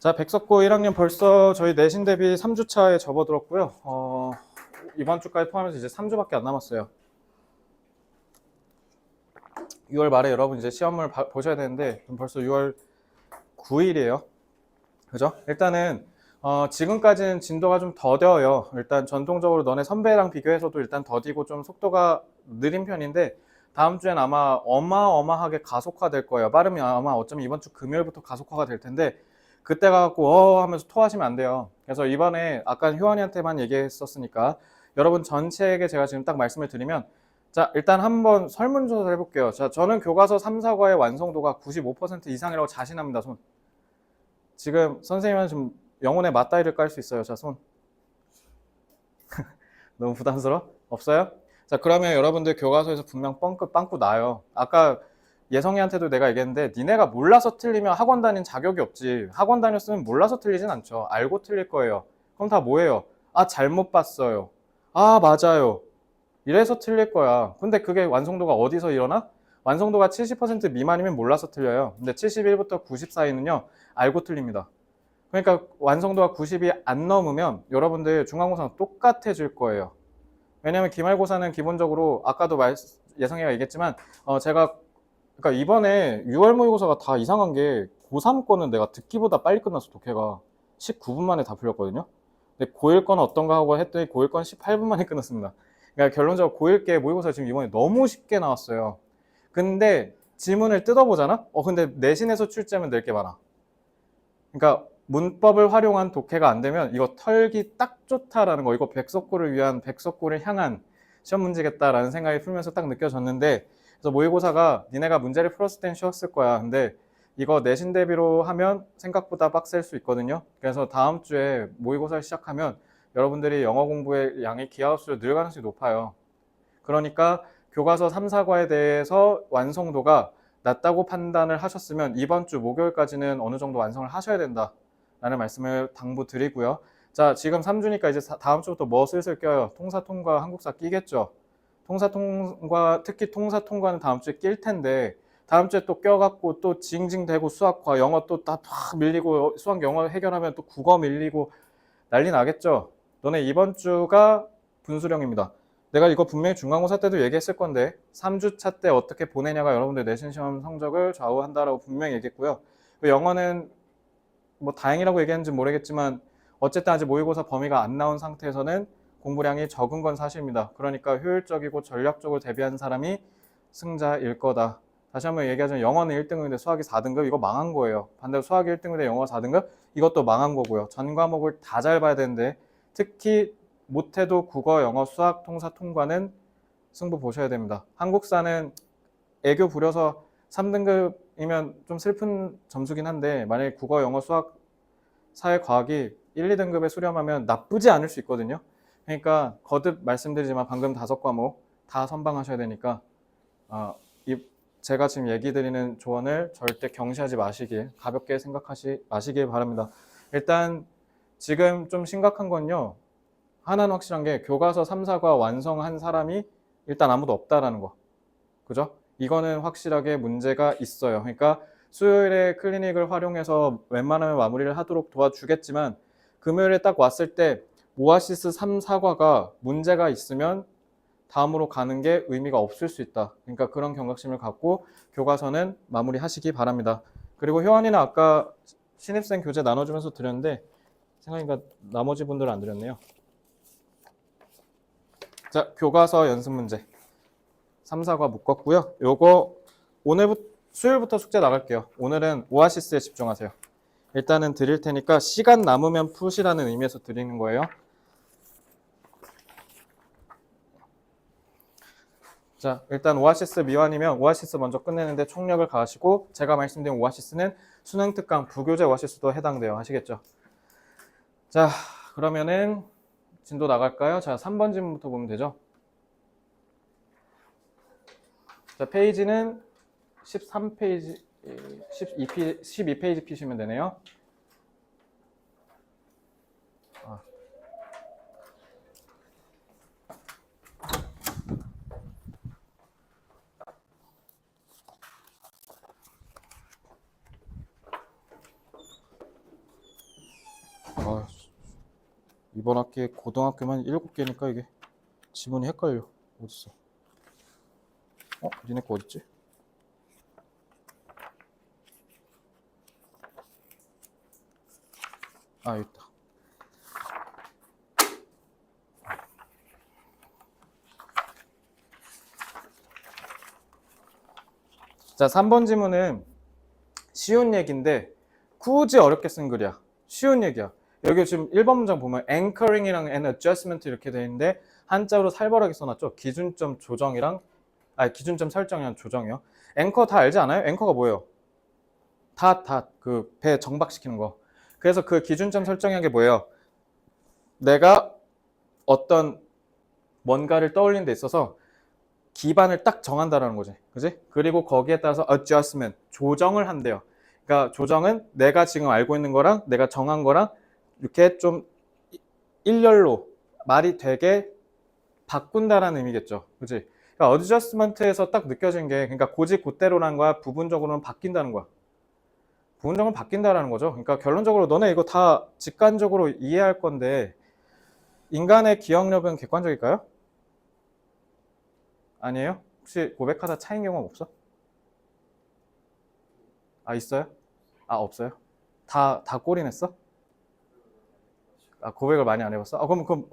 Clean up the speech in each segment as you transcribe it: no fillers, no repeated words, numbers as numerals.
자, 백석고 1학년 벌써 저희 내신 대비 3주차에 접어들었고요. 이번 주까지 포함해서 이제 3주밖에 안 남았어요. 6월 말에 여러분 이제 시험을 보셔야 되는데 벌써 6월 9일이에요. 그죠? 일단은 지금까지는 진도가 좀 더뎌요. 일단 전통적으로 너네 선배랑 비교해서도 일단 더디고 좀 속도가 느린 편인데 다음 주엔 아마 어마어마하게 가속화될 거예요. 빠르면 아마 어쩌면 이번 주 금요일부터 가속화가 될 텐데 그때 가갖고 하면서 토하시면 안 돼요. 그래서 이번에 아까 효원이한테만 얘기했었으니까 여러분 전체에게 제가 지금 딱 말씀을 드리면 자, 일단 한번 설문조사를 해볼게요. 자, 저는 교과서 3, 4과의 완성도가 95% 이상이라고 자신합니다. 손. 지금 선생님은 좀 영혼의 맞다이를 깔 수 있어요. 자, 손. 너무 부담스러워? 없어요? 자, 그러면 여러분들 교과서에서 분명 빵꾸 나요. 아까 예성이한테도 내가 얘기했는데 니네가 몰라서 틀리면 학원 다닌 자격이 없지. 학원 다녔으면 몰라서 틀리진 않죠. 알고 틀릴 거예요. 그럼 다 뭐예요? 아, 잘못 봤어요. 아, 맞아요. 이래서 틀릴 거야. 근데 그게 완성도가 어디서 일어나? 완성도가 70% 미만이면 몰라서 틀려요. 근데 71부터 90 사이는요, 알고 틀립니다. 그러니까 완성도가 90이 안 넘으면 여러분들 중간고사는 똑같아질 거예요. 왜냐면 기말고사는 기본적으로 아까도 예성이가 얘기했지만 제가 그러니까 이번에 6월 모의고사가 다 이상한 게 고3 거는 내가 듣기보다 빨리 끝났어. 독해가 19분 만에 다 풀렸거든요. 근데 고1 거는 어떤가 하고 했더니 고1 건 18분 만에 끝났습니다. 그러니까 결론적으로 고1 게 모의고사 지금 이번에 너무 쉽게 나왔어요. 근데 지문을 뜯어보잖아? 근데 내신에서 출제하면 낼 게 많아. 그러니까 문법을 활용한 독해가 안 되면 이거 털기 딱 좋다라는 거, 이거 백석고를 위한 백석고를 향한 시험 문제겠다라는 생각이 풀면서 딱 느껴졌는데, 그래서 모의고사가 니네가 문제를 풀었을 땐 쉬웠을 거야. 근데 이거 내신 대비로 하면 생각보다 빡셀 수 있거든요. 그래서 다음 주에 모의고사를 시작하면 여러분들이 영어 공부의 양이 기하급수로 늘 가능성이 높아요. 그러니까 교과서 3, 4과에 대해서 완성도가 낮다고 판단을 하셨으면 이번 주 목요일까지는 어느 정도 완성을 하셔야 된다 라는 말씀을 당부드리고요. 자, 지금 3주니까 이제 다음 주부터 뭐 슬슬 껴요? 통사통과 한국사 끼겠죠. 통사통과, 특히 통사통과는 다음 주에 낄 텐데 다음 주에 또 껴갖고 또 징징대고 수학과 영어 또 다 밀리고 수학 영어 해결하면 또 국어 밀리고 난리 나겠죠. 너네 이번 주가 분수령입니다. 내가 이거 분명히 중간고사 때도 얘기했을 건데 3주차 때 어떻게 보내냐가 여러분들 내신 시험 성적을 좌우한다라고 분명히 얘기했고요. 영어는 뭐 다행이라고 얘기하는지 모르겠지만 어쨌든 아직 모의고사 범위가 안 나온 상태에서는 공부량이 적은 건 사실입니다. 그러니까 효율적이고 전략적으로 대비한 사람이 승자일 거다. 다시 한번 얘기하자면 영어는 1등급인데 수학이 4등급, 이거 망한 거예요. 반대로 수학이 1등급인데 영어가 4등급, 이것도 망한 거고요. 전 과목을 다 잘 봐야 되는데 특히 못해도 국어, 영어, 수학, 통사, 통과는 승부 보셔야 됩니다. 한국사는 애교 부려서 3등급이면 좀 슬픈 점수긴 한데 만약에 국어, 영어, 수학, 사회, 과학이 1, 2등급에 수렴하면 나쁘지 않을 수 있거든요. 그러니까 거듭 말씀드리지만 방금 5과목 다 선방하셔야 되니까 제가 지금 얘기 드리는 조언을 절대 경시하지 마시길, 가볍게 생각하지 마시길 바랍니다. 일단 지금 좀 심각한 건요, 하나는 확실한 게 교과서 3, 4과 완성한 사람이 일단 아무도 없다라는 거. 그죠? 이거는 확실하게 문제가 있어요. 그러니까 수요일에 클리닉을 활용해서 웬만하면 마무리를 하도록 도와주겠지만 금요일에 딱 왔을 때 오아시스 3, 4과가 문제가 있으면 다음으로 가는 게 의미가 없을 수 있다. 그러니까 그런 경각심을 갖고 교과서는 마무리하시기 바랍니다. 그리고 효원이는 아까 신입생 교재 나눠주면서 드렸는데 생각해보니까 나머지 분들은 안 드렸네요. 자, 교과서 연습 문제 3, 4과 묶었고요. 요거 오늘부터 수요일부터 숙제 나갈게요. 오늘은 오아시스에 집중하세요. 일단은 드릴 테니까 시간 남으면 푸시라는 의미에서 드리는 거예요. 자, 일단 오아시스 미완이면 오아시스 먼저 끝내는데 총력을 가하시고, 제가 말씀드린 오아시스는 수능 특강 부교재 오아시스도 해당돼요. 아시겠죠? 자, 그러면은 진도 나갈까요? 자, 3번 질문부터 보면 되죠. 자, 페이지는 13페이지, 12페이지 피시면 되네요. 아, 이번 학기에 고등학교만 7개니까 이게 지문이 헷갈려. 어딨어? 니네 거 어딨지? 아, 여기 있다. 자, 3번 지문은 쉬운 얘기인데 굳이 어렵게 쓴 글이야. 쉬운 얘기야. 여기 지금 1번 문장 보면 anchoring이랑 and adjustment 이렇게 돼 있는데 한자로 살벌하게 써놨죠. 기준점 조정이랑 기준점 설정이랑 조정이요. 앵커 다 알지 않아요? 앵커가 뭐예요? 그 배 정박시키는 거. 그래서 그 기준점 설정이란 게 뭐예요? 내가 어떤 뭔가를 떠올리는 데 있어서 기반을 딱 정한다라는 거지. 그지? 그리고 거기에 따라서 adjustment, 조정을 한대요. 그러니까 조정은 내가 지금 알고 있는 거랑 내가 정한 거랑 이렇게 좀 일렬로 말이 되게 바꾼다라는 의미겠죠. 그지? 그러니까 adjustment에서 딱 느껴진 게 그러니까 고지 곧대로라는 거야. 부분적으로는 바뀐다는 거야. 부분적으로 바뀐다라는 거죠. 그러니까 결론적으로 너네 이거 다 직관적으로 이해할 건데 인간의 기억력은 객관적일까요? 아니에요? 혹시 고백하다 차인 경험 없어? 있어요? 없어요? 다 꼴이 냈어? 고백을 많이 안 해봤어? 그럼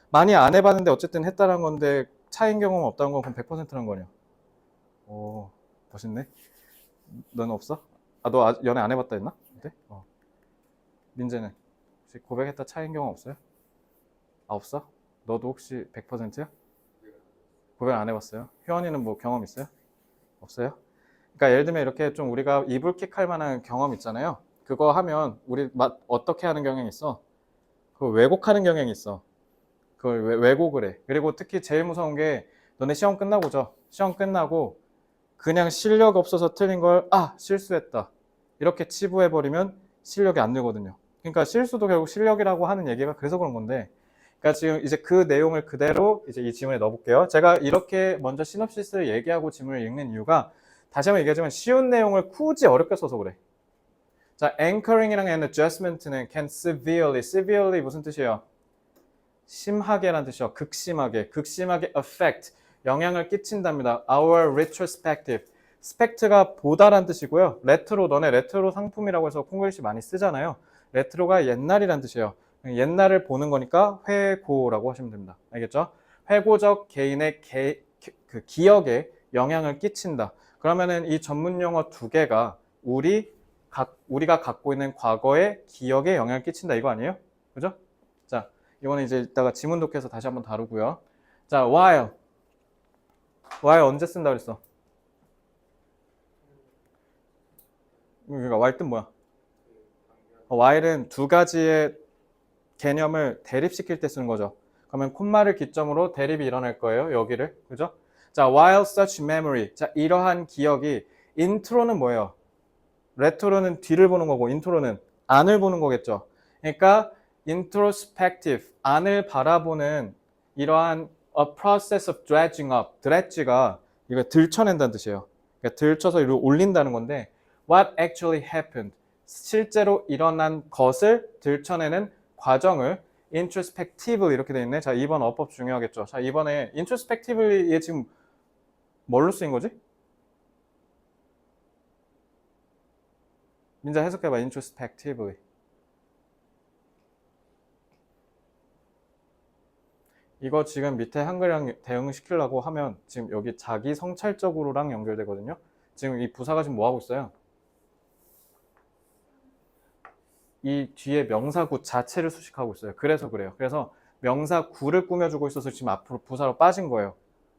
많이 안 해봤는데 어쨌든 했다는 건데 차인 경험 없다는 건 그럼 100%란 거냐? 오, 멋있네. 너는 없어? 너 연애 안 해봤다 했나? 네? 민재는 혹시 고백했다 차인 경험 없어요? 없어? 너도 혹시 100%야? 고백 안 해봤어요? 효원이는 뭐 경험 있어요? 없어요? 그러니까 예를 들면 이렇게 좀 우리가 이불킥 할 만한 경험 있잖아요. 그거 하면 우리 어떻게 하는 경향이 있어? 그걸 왜곡하는 경향이 있어. 그걸 왜곡을 해. 그리고 특히 제일 무서운 게 너네 시험 끝나고죠. 시험 끝나고 그냥 실력 없어서 틀린 걸 실수했다. 이렇게 치부해버리면 실력이 안 늘거든요. 그러니까 실수도 결국 실력이라고 하는 얘기가 그래서 그런 건데 그러니까 지금 이제 그 내용을 그대로 이제 이 지문에 넣어볼게요. 제가 이렇게 먼저 시놉시스를 얘기하고 지문을 읽는 이유가 다시 한번 얘기하지만 쉬운 내용을 굳이 어렵게 써서 그래. 자, anchoring이랑 and adjustment는 can severely 무슨 뜻이에요? 심하게란 뜻이요. 극심하게 affect 영향을 끼친답니다. Our retrospective 스펙트가 보다란 뜻이고요. 너네 레트로 상품이라고 해서 콩글리시 많이 쓰잖아요. 레트로가 옛날이란 뜻이에요. 옛날을 보는 거니까 회고라고 하시면 됩니다. 알겠죠? 회고적 개인의 그 기억에 영향을 끼친다. 그러면은 이 전문 용어 두 개가 우리가 갖고 있는 과거의 기억에 영향을 끼친다 이거 아니에요? 그죠? 자, 이거는 이제 이따가 지문 독해서 다시 한번 다루고요. 자, while 언제 쓴다 그랬어? 그러니까 while 뜻 뭐야? while은 두 가지의 개념을 대립시킬 때 쓰는 거죠. 그러면 콤마를 기점으로 대립이 일어날 거예요. 여기를. 그죠? 자, while such memory. 자, 이러한 기억이 인트로는 뭐예요? 레트로는 뒤를 보는 거고 인트로는 안을 보는 거겠죠. 그러니까 introspective, 안을 바라보는 이러한 a process of dredging up, dredge가 이거 들춰낸다는 뜻이에요. 그러니까 들쳐서 이리로 올린다는 건데 what actually happened, 실제로 일어난 것을 들춰내는 과정을 introspectively 이렇게 돼 있네. 자, 2번 어법 중요하겠죠. 자, 이번에 introspectively 얘 지금 뭘로 쓰인 거지? 민자 해석해봐. introspectively. 이거 지금 밑에 한글이랑 대응시키려고 하면 지금 여기 자기 성찰적으로랑 연결되거든요. 지금 이 부사가 지금 뭐 하고 있어요? 이 뒤에 명사구 자체를 수식하고 있어요. 그래서 그래요. 그래서 명사구를 꾸며주고 있어서 지금 앞으로 부사로 빠진 거예요.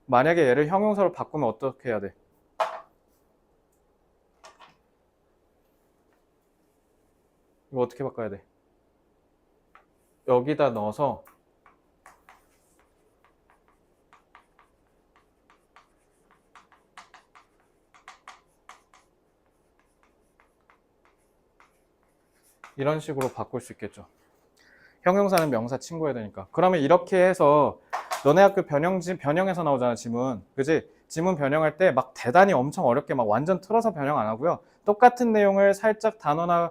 만약에 얘를 형용사로 바꾸면 어떻게 해야 돼? 이거 어떻게 바꿔야 돼? 여기다 넣어서 이런 식으로 바꿀 수 있겠죠. 형용사는 명사 친구해야 되니까. 그러면 이렇게 해서 너네 학교 변형에서 나오잖아, 지문. 그지? 지문 변형할 때 막 대단히 엄청 어렵게 막 완전 틀어서 변형 안 하고요. 똑같은 내용을 살짝 단어나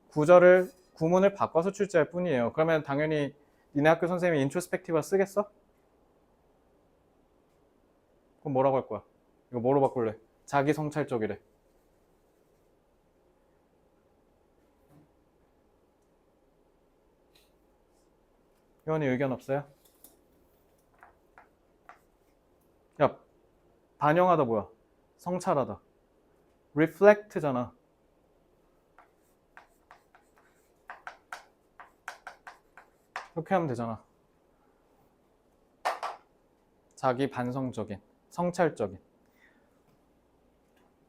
구절을 구문을 바꿔서 출제할 뿐이에요. 그러면 당연히 니네 학교 선생님이 인트로스펙티브가 쓰겠어? 그럼 뭐라고 할 거야? 이거 뭐로 바꿀래? 자기 성찰적이래. 회원이 의견 없어요? 야, 반영하다 뭐야? 성찰하다. reflect잖아. 이렇게 하면 되잖아. 자기 반성적인, 성찰적인.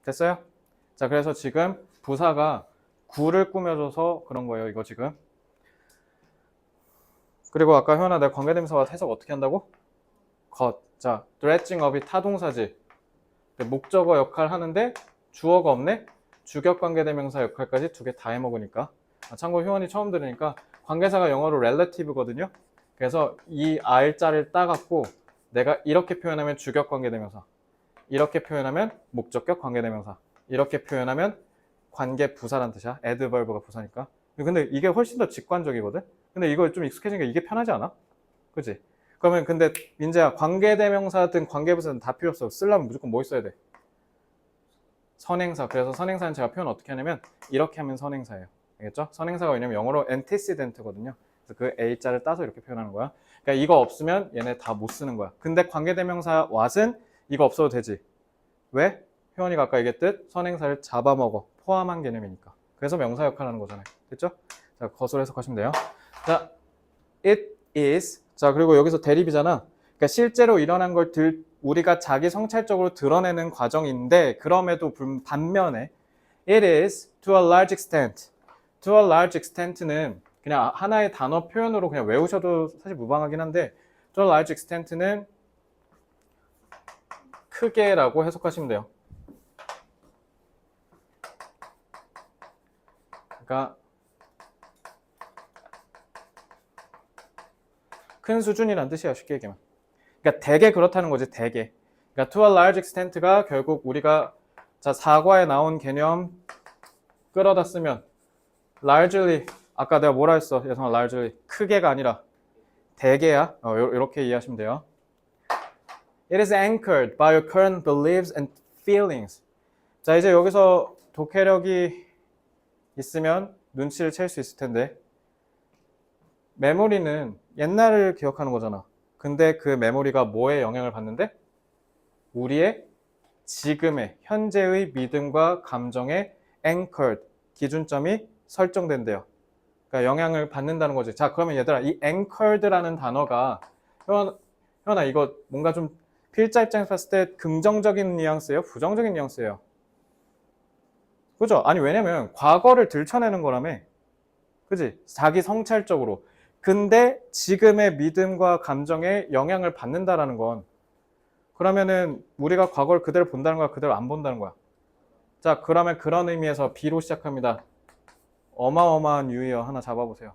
됐어요? 자, 그래서 지금 부사가 구를 꾸며줘서 그런 거예요, 이거 지금. 그리고 아까 효연아 내가 관계대명사 해석 어떻게 한다고? 것. 자, dredging up이 타동사지. 목적어 역할 하는데 주어가 없네? 주격 관계대명사 역할까지 두 개 다 해먹으니까. 참고로 효연이 처음 들으니까 관계사가 영어로 relative거든요. 그래서 이 R자를 따갖고 내가 이렇게 표현하면 주격 관계대명사, 이렇게 표현하면 목적격 관계대명사, 이렇게 표현하면 관계 부사란 뜻이야. adverb가 부사니까. 근데 이게 훨씬 더 직관적이거든. 근데 이거 좀 익숙해지니까 이게 편하지 않아? 그치? 그러면 근데 민재야, 관계대명사든 관계부사든 다 필요 없어. 쓰려면 무조건 뭐 있어야 돼? 선행사. 그래서 선행사는 제가 표현 어떻게 하냐면 이렇게 하면 선행사예요. 알겠죠? 선행사가 왜냐면 영어로 antecedent거든요. 그래서 그 A자를 따서 이렇게 표현하는 거야. 그러니까 이거 없으면 얘네 다 못 쓰는 거야. 근데 관계대명사 what은 이거 없어도 되지. 왜? 효원이가 아까 얘기했듯 선행사를 잡아먹어. 포함한 개념이니까. 그래서 명사 역할을 하는 거잖아요. 됐죠? 자, 거꾸로 해석하시면 돼요. 자, it is. 자, 그리고 여기서 대립이잖아. 그러니까 실제로 일어난 걸 우리가 자기 성찰적으로 드러내는 과정인데, 그럼에도 반면에 it is to a large extent. to a large extent는 그냥 하나의 단어 표현으로 그냥 외우셔도 사실 무방하긴 한데, to a large extent는 크게라고 해석하시면 돼요. 그러니까 큰 수준이란 뜻이야, 쉽게 얘기하면. 그러니까 되게 그렇다는 거지, 되게. 그러니까 to a large extent가 결국 우리가 자 사과에 나온 개념 끌어다 쓰면 largely, 아까 내가 뭐라 했어? 예성아, largely 크게가 아니라 되게야. 이렇게 이해하시면 돼요. It is anchored by your current beliefs and feelings. 자, 이제 여기서 독해력이 있으면 눈치를 챌 수 있을 텐데, 메모리는 옛날을 기억하는 거잖아. 근데 그 메모리가 뭐에 영향을 받는데? 우리의 지금의 현재의 믿음과 감정의 anchored, 기준점이 설정된대요. 그러니까 영향을 받는다는 거지. 자, 그러면 얘들아, 이 anchored라는 단어가 현아 이거 뭔가 좀 필자 입장에서 봤을 때 긍정적인 뉘앙스예요? 부정적인 뉘앙스예요? 그죠? 아니 왜냐면 과거를 들춰내는 거라며. 그지? 자기 성찰적으로. 근데 지금의 믿음과 감정에 영향을 받는다라는 건 그러면은 우리가 과거를 그대로 본다는 거야? 그대로 안 본다는 거야? 자, 그러면 그런 의미에서 B로 시작합니다. 어마어마한 유의어 하나 잡아보세요.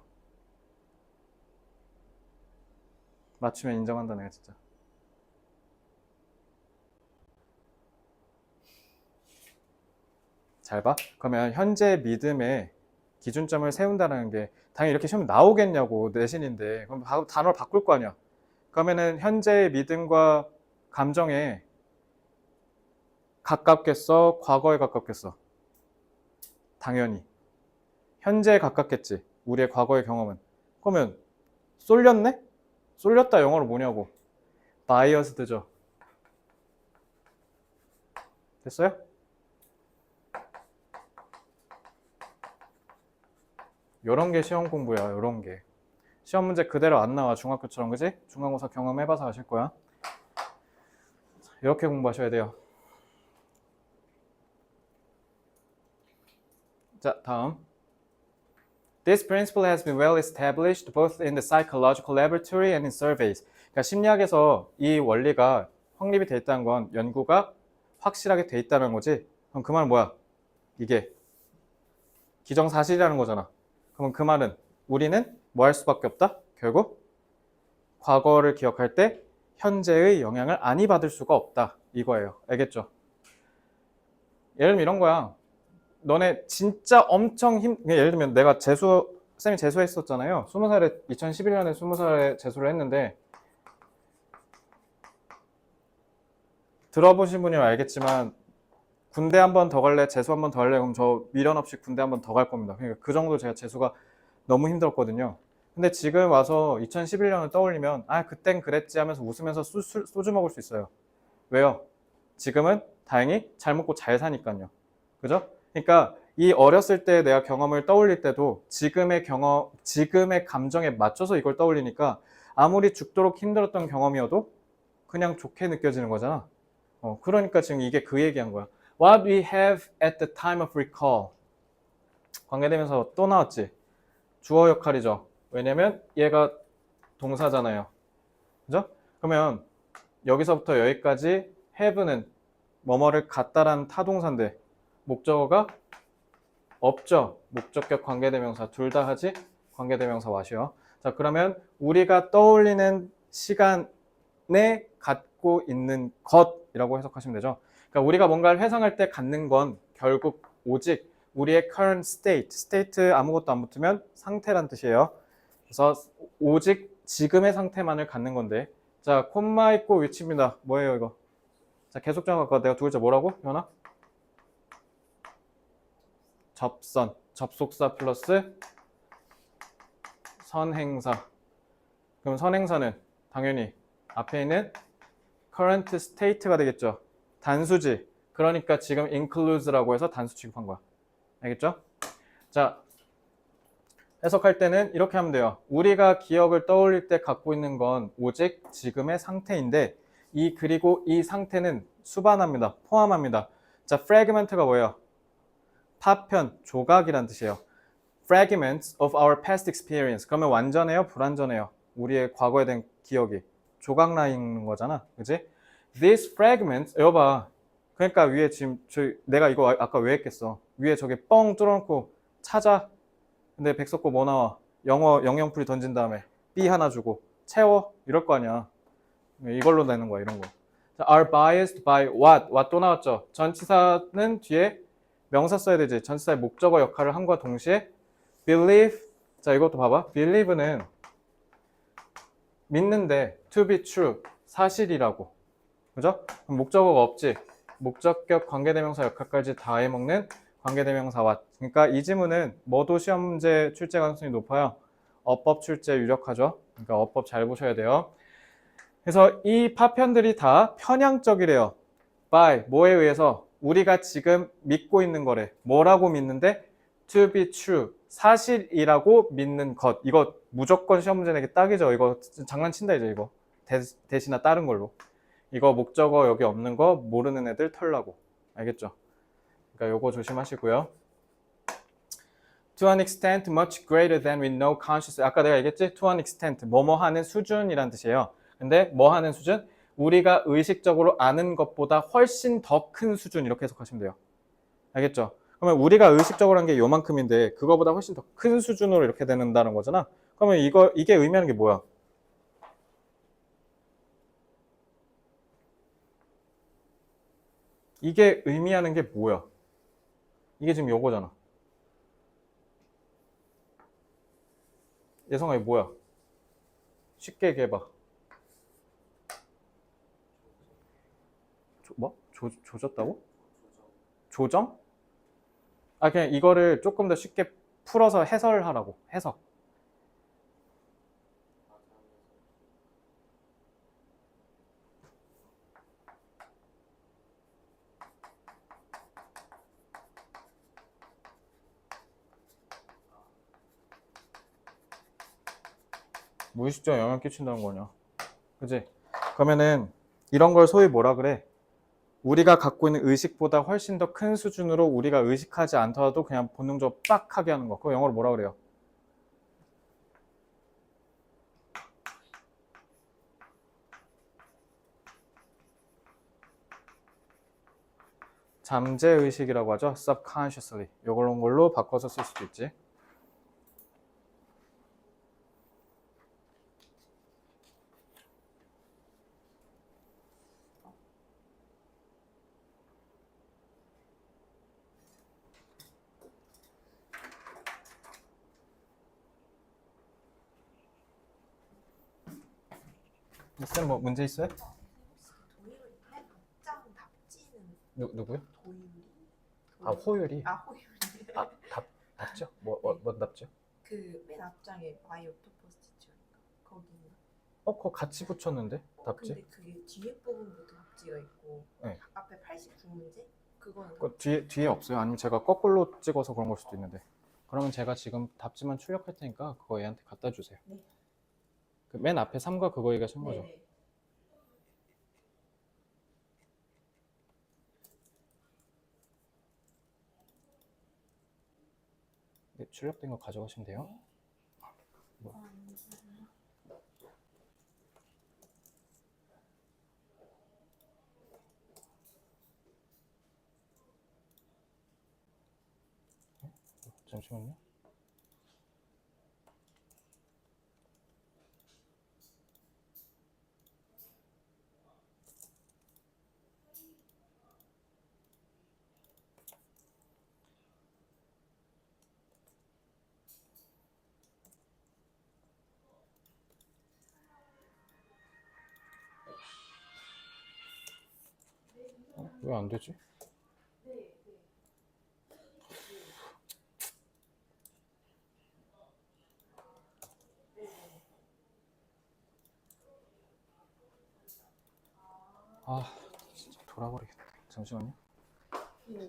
맞추면 인정한다 내가 진짜. 잘 봐. 그러면 현재 믿음의 기준점을 세운다는 게 당연히 이렇게 시험 나오겠냐고, 내신인데. 그럼 단어를 바꿀 거 아니야. 그러면은 현재의 믿음과 감정에 가깝겠어? 과거에 가깝겠어? 당연히 현재에 가깝겠지. 우리의 과거의 경험은. 그러면 쏠렸네? 쏠렸다 영어로 뭐냐고. 바이어스드죠. 됐어요? 요런 게 시험 공부야. 요런 게 시험 문제 그대로 안 나와. 중학교처럼. 그지? 중간고사 경험해봐서 아실 거야. 이렇게 공부하셔야 돼요. 자, 다음. This principle has been well established both in the psychological laboratory and in surveys. 그러니까 심리학에서 이 원리가 확립이 돼 있다는 건 연구가 확실하게 돼 있다는 거지. 그럼 그 말은 뭐야? 이게 기정사실이라는 거잖아. 그럼 그 말은 우리는 뭐 할 수밖에 없다? 결국 과거를 기억할 때 현재의 영향을 안이 받을 수가 없다. 이거예요. 알겠죠? 예를 들면 이런 거야. 너네 진짜 엄청 예를 들면 내가 재수 쌤이 재수했었잖아요. 20살에 2011년에 20살에 재수를 했는데 들어보신 분이면 알겠지만 군대 한 번 더 갈래? 재수 한 번 더 할래? 그럼 저 미련 없이 군대 한 번 더 갈 겁니다. 그러니까 그 정도 제가 재수가 너무 힘들었거든요. 근데 지금 와서 2011년을 떠올리면 아 그땐 그랬지 하면서 웃으면서 소주 먹을 수 있어요. 왜요? 지금은 다행히 잘 먹고 잘 사니까요. 그죠? 그러니까 이 어렸을 때 내가 경험을 떠올릴 때도 지금의 지금의 감정에 맞춰서 이걸 떠올리니까 아무리 죽도록 힘들었던 경험이어도 그냥 좋게 느껴지는 거잖아. 그러니까 지금 이게 그 얘기한 거야. What we have at the time of recall. 관계되면서 또 나왔지. 주어 역할이죠. 왜냐면 얘가 동사잖아요. 그죠? 그러면 여기서부터 여기까지 have는 뭐뭐를 갖다라는 타동사인데 목적어가 없죠. 목적격 관계대명사 둘 다 하지 관계대명사 와시요. 자 그러면 우리가 떠올리는 시간에 갖고 있는 것이라고 해석하시면 되죠. 그러니까 우리가 뭔가를 회상할 때 갖는 건 결국 오직 우리의 current state 아무것도 안 붙으면 상태란 뜻이에요. 그래서 오직 지금의 상태만을 갖는 건데 자 콤마 있고 위치입니다. 뭐예요 이거? 자 계속 정할까? 내가 두 글자 뭐라고? 현아? 접선, 접속사 플러스 선행사. 그럼 선행사는 당연히 앞에 있는 current state가 되겠죠. 단수지. 그러니까 지금 includes라고 해서 단수 취급한 거야. 알겠죠? 자, 해석할 때는 이렇게 하면 돼요. 우리가 기억을 떠올릴 때 갖고 있는 건 오직 지금의 상태인데 그리고 이 상태는 수반합니다. 포함합니다. 자, fragment가 뭐예요? 파편, 조각이란 뜻이에요. Fragments of our past experience. 그러면 완전해요? 불완전해요? 우리의 과거에 대한 기억이. 조각 라인 거잖아. 그지? These fragments, 이거 봐. 그러니까 위에 지금 내가 이거 아까 왜 했겠어? 위에 저게 뻥 뚫어놓고 찾아. 근데 백석고 뭐 나와? 영어 영영풀이 던진 다음에 B 하나 주고 채워. 이럴 거 아니야. 이걸로 내는 거야, 이런 거. 자, are biased by what? what 또 나왔죠? 전치사는 뒤에 명사 써야 되지. 전치사의 목적어 역할을 함과 동시에 believe, 자 이것도 봐봐. believe는 믿는데 to be true, 사실이라고. 그죠? 그럼 목적어가 없지. 목적격 관계대명사 역할까지 다 해먹는 관계대명사 what. 그러니까 이 지문은 뭐도 시험제 출제 가능성이 높아요. 어법 출제 유력하죠. 그러니까 어법 잘 보셔야 돼요. 그래서 이 파편들이 다 편향적이래요. by 뭐에 의해서? 우리가 지금 믿고 있는 거래. 뭐라고 믿는데? to be true, 사실이라고 믿는 것. 이거 무조건 시험 문제 내기 딱이죠. 이거 장난친다 이제 이거. 대신에 다른 걸로. 이거 목적어 여기 없는 거 모르는 애들 털라고. 알겠죠? 그러니까 요거 조심하시고요. To an extent much greater than we know consciously. 아까 내가 얘기했지? To an extent, 뭐뭐 하는 수준이란 뜻이에요. 근데 뭐 하는 수준? 우리가 의식적으로 아는 것보다 훨씬 더 큰 수준 이렇게 해석하시면 돼요. 알겠죠? 그러면 우리가 의식적으로 한 게 요만큼인데 그거보다 훨씬 더 큰 수준으로 이렇게 된다는 거잖아. 그러면 이게 의미하는 게 뭐야? 이게 의미하는 게 뭐야? 이게 지금 요거잖아. 예성아 이거 뭐야? 쉽게 얘기해봐. 조졌다고? 조정? 아 그냥 이거를 조금 더 쉽게 풀어서 해설하라고. 해석. 무의식적 영향 끼친다는 거냐. 그지? 그러면은 이런 걸 소위 뭐라 그래? 우리가 갖고 있는 의식보다 훨씬 더 큰 수준으로 우리가 의식하지 않더라도 그냥 본능적으로 빡 하게 하는 거. 그거 영어로 뭐라 그래요? 잠재의식이라고 하죠. subconsciously. 이런 걸로 바꿔서 쓸 수도 있지. 쌤 뭐 문제 있어요? 혹시 도율 맨 앞장 답지는 누구요? 도율이? 아 호율이. 호율이. 아 답죠? 뭐 답죠? 그 맨 앞장에 마이 오토포스 티처인가 거기. 그거 같이 붙였는데 답지? 근데 그게 뒤에 부분부터 답지가 있고 네. 앞에 89문제? 그거는 그 뒤에 없어요? 아니면 제가 거꾸로 찍어서 그런 걸 수도 있는데. 그러면 제가 지금 답지만 출력할 테니까 그거 얘한테 갖다 주세요. 네. 그 맨 앞에 3과 그거 얘기하신 거죠? 네네. 네, 출력된 거 가져가시면 돼요. 뭐. 잠시만요. 왜 안 되지? 아 진짜 돌아버리겠다. 잠시만요. 네.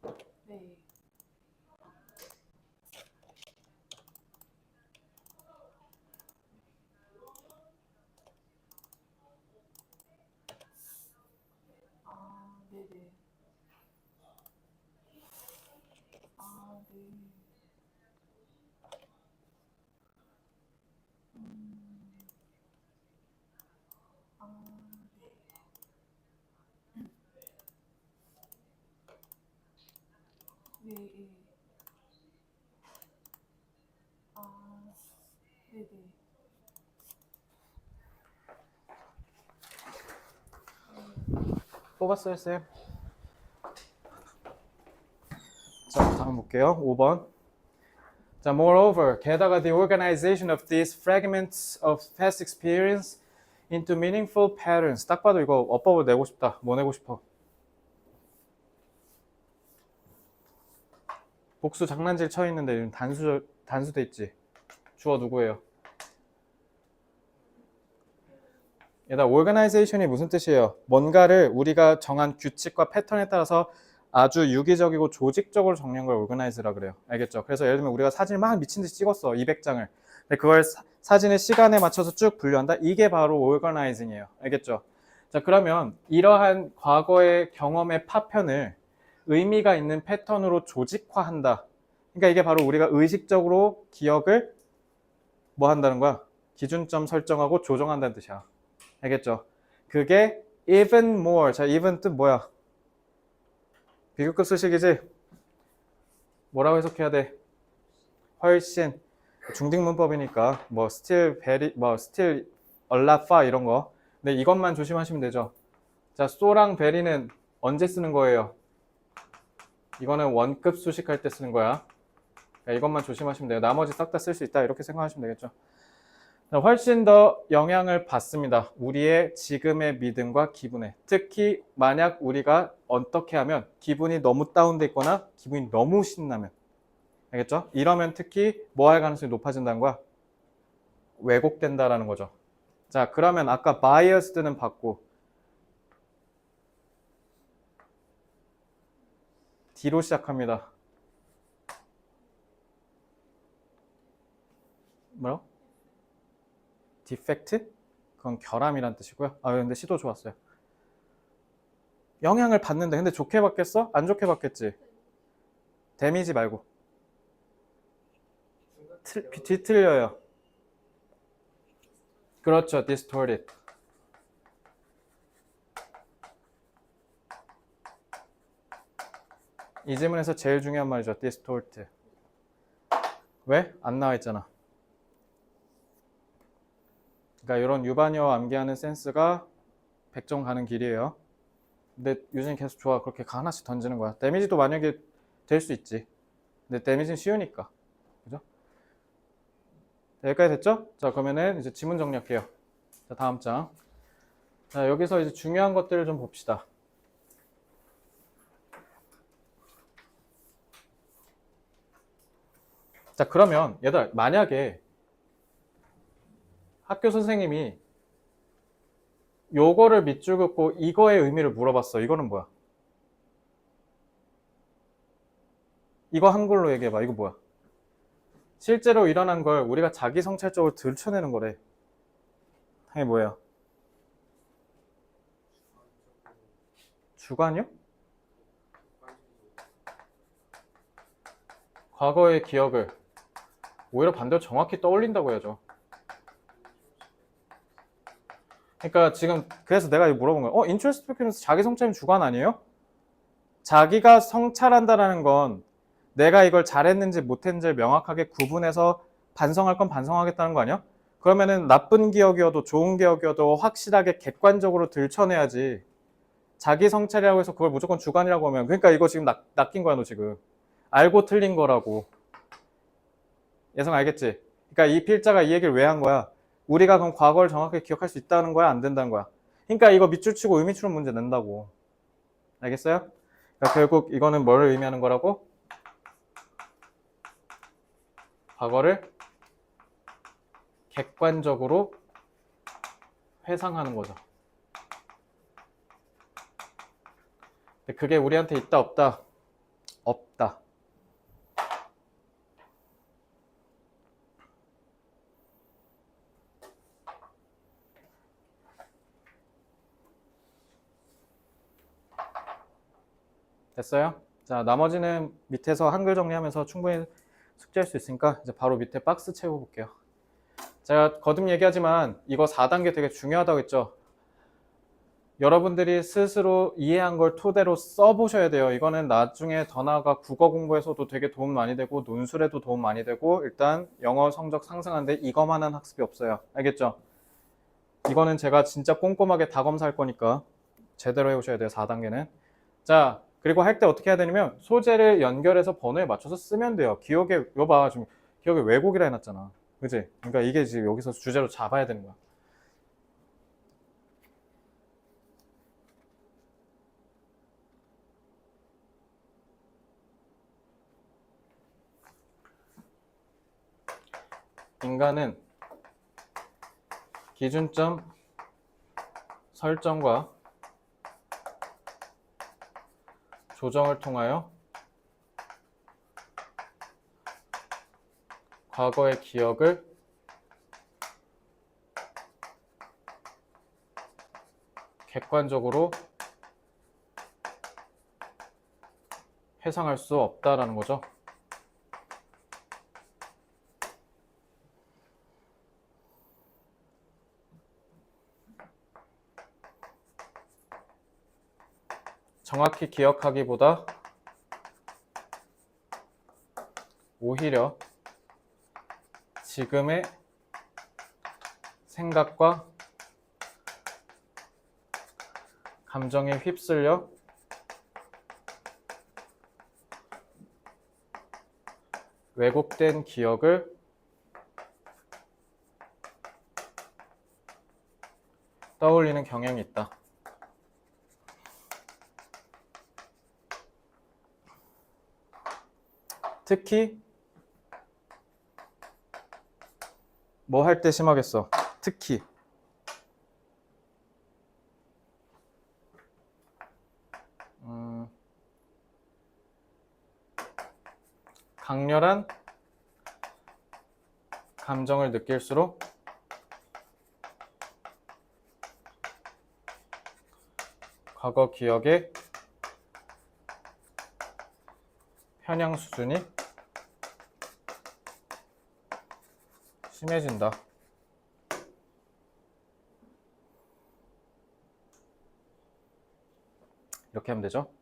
네. 네네. 네. 네. 네. 네네. 뽑았어요, 쌤? 자, 다음 볼게요. 5번. 자, moreover, 게다가 the organization of these fragments of past experience into meaningful patterns. 딱 봐도 이거 어법을 내고 싶다. 뭐 내고 싶어? 복수 장난질 쳐 있는데 단수돼 있지. 주어 누구예요? 얘다 organization이 무슨 뜻이에요? 뭔가를 우리가 정한 규칙과 패턴에 따라서 아주 유기적이고 조직적으로 정리한 걸 organize라 그래요. 알겠죠? 그래서 예를 들면 우리가 사진을 막 미친 듯이 찍었어. 200장을. 근데 그걸 사진의 시간에 맞춰서 쭉 분류한다? 이게 바로 organizing이에요. 알겠죠? 자, 그러면 이러한 과거의 경험의 파편을 의미가 있는 패턴으로 조직화한다. 그러니까 이게 바로 우리가 의식적으로 기억을 뭐 한다는 거야? 기준점 설정하고 조정한다는 뜻이야. 알겠죠? 그게 even more. 자, even 뜻 뭐야? 비교급 수식이지? 뭐라고 해석해야 돼? 훨씬. 중딩문법이니까 뭐 still very, 뭐 still a lot far 이런 거. 근데 이것만 조심하시면 되죠. 자, so랑 very는 언제 쓰는 거예요? 이거는 원급 수식할 때 쓰는 거야. 이것만 조심하시면 돼요. 나머지 싹 다 쓸 수 있다 이렇게 생각하시면 되겠죠. 훨씬 더 영향을 받습니다. 우리의 지금의 믿음과 기분에. 특히 만약 우리가 어떻게 하면 기분이 너무 다운돼 있거나 기분이 너무 신나면. 알겠죠? 이러면 특히 뭐 할 가능성이 높아진다는 거야? 왜곡된다라는 거죠. 자, 그러면 아까 biased는 받고 D로 시작합니다. 뭐라고? 디펙트? 그건 결함이란 뜻이고요. 근데 시도 좋았어요. 영향을 받는데 근데 좋게 받겠어? 안 좋게 받겠지? 데미지 말고 뒤틀려요. 그렇죠. distorted. 이 질문에서 제일 중요한 말이죠. distort. 왜? 안 나와 있잖아. 그러니까 이런 유반여 암기하는 센스가 100점 가는 길이에요. 근데 유진이 계속 좋아. 그렇게 하나씩 던지는 거야. 데미지도 만약에 될 수 있지. 근데 데미지는 쉬우니까. 그죠? 자, 여기까지 됐죠? 자, 그러면은 이제 지문 정리할게요. 자, 다음 장. 자, 여기서 이제 중요한 것들을 좀 봅시다. 자, 그러면 얘들아, 만약에 학교 선생님이 요거를 밑줄 긋고 이거의 의미를 물어봤어. 이거는 뭐야? 이거 한글로 얘기해봐. 이거 뭐야? 실제로 일어난 걸 우리가 자기 성찰적으로 들춰내는 거래. 이게 뭐예요? 주관이요? 과거의 기억을 오히려 반대로 정확히 떠올린다고 해야죠. 그러니까 지금 그래서 내가 이거 물어본 거야. 인트로스펙션에서 자기 성찰은 주관 아니에요? 자기가 성찰한다라는 건 내가 이걸 잘했는지 못했는지를 명확하게 구분해서 반성할 건 반성하겠다는 거 아니야? 그러면은 나쁜 기억이어도 좋은 기억이어도 확실하게 객관적으로 들춰내야지. 자기 성찰이라고 해서 그걸 무조건 주관이라고 하면 그러니까 이거 지금 낚인 거야 너 지금. 알고 틀린 거라고. 예성 알겠지? 그러니까 이 필자가 이 얘기를 왜 한 거야? 우리가 그럼 과거를 정확하게 기억할 수 있다는 거야? 안 된다는 거야? 그러니까 이거 밑줄 치고 의미 추론 문제 낸다고. 알겠어요? 그러니까 결국 이거는 뭘 의미하는 거라고? 과거를 객관적으로 회상하는 거죠. 근데 그게 우리한테 있다 없다? 없다. 됐어요? 자, 나머지는 밑에서 한글 정리하면서 충분히 숙지할 수 있으니까 이제 바로 밑에 박스 채워볼게요. 제가 거듭 얘기하지만 이거 4단계 되게 중요하다고 했죠. 여러분들이 스스로 이해한 걸 토대로 써보셔야 돼요. 이거는 나중에 더 나아가 국어 공부에서도 되게 도움 많이 되고 논술에도 도움 많이 되고 일단 영어 성적 상승하는데 이거만한 학습이 없어요. 알겠죠? 이거는 제가 진짜 꼼꼼하게 다 검사할 거니까 제대로 해오셔야 돼요. 4단계는. 자, 그리고 할 때 어떻게 해야 되냐면 소재를 연결해서 번호에 맞춰서 쓰면 돼요. 기억에, 이거 봐. 지금 기억에 왜곡이라 해놨잖아. 그치? 그러니까 이게 지금 여기서 주제로 잡아야 되는 거야. 인간은 기준점 설정과 조정을 통하여 과거의 기억을 객관적으로 회상할 수 없다라는 거죠. 정확히 기억하기보다 오히려 지금의 생각과 감정에 휩쓸려 왜곡된 기억을 떠올리는 경향이 있다. 특히 뭐 할 때 심하겠어? 특히 강렬한 감정을 느낄수록 과거 기억의 편향 수준이 심해진다. 이렇게 하면 되죠.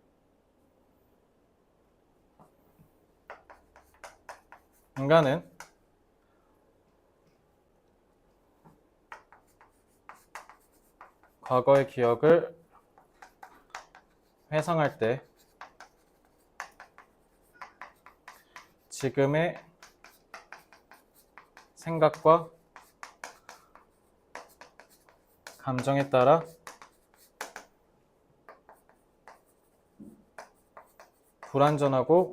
인간은 과거의 기억을 회상할 때 지금의 생각과 감정에 따라 불완전하고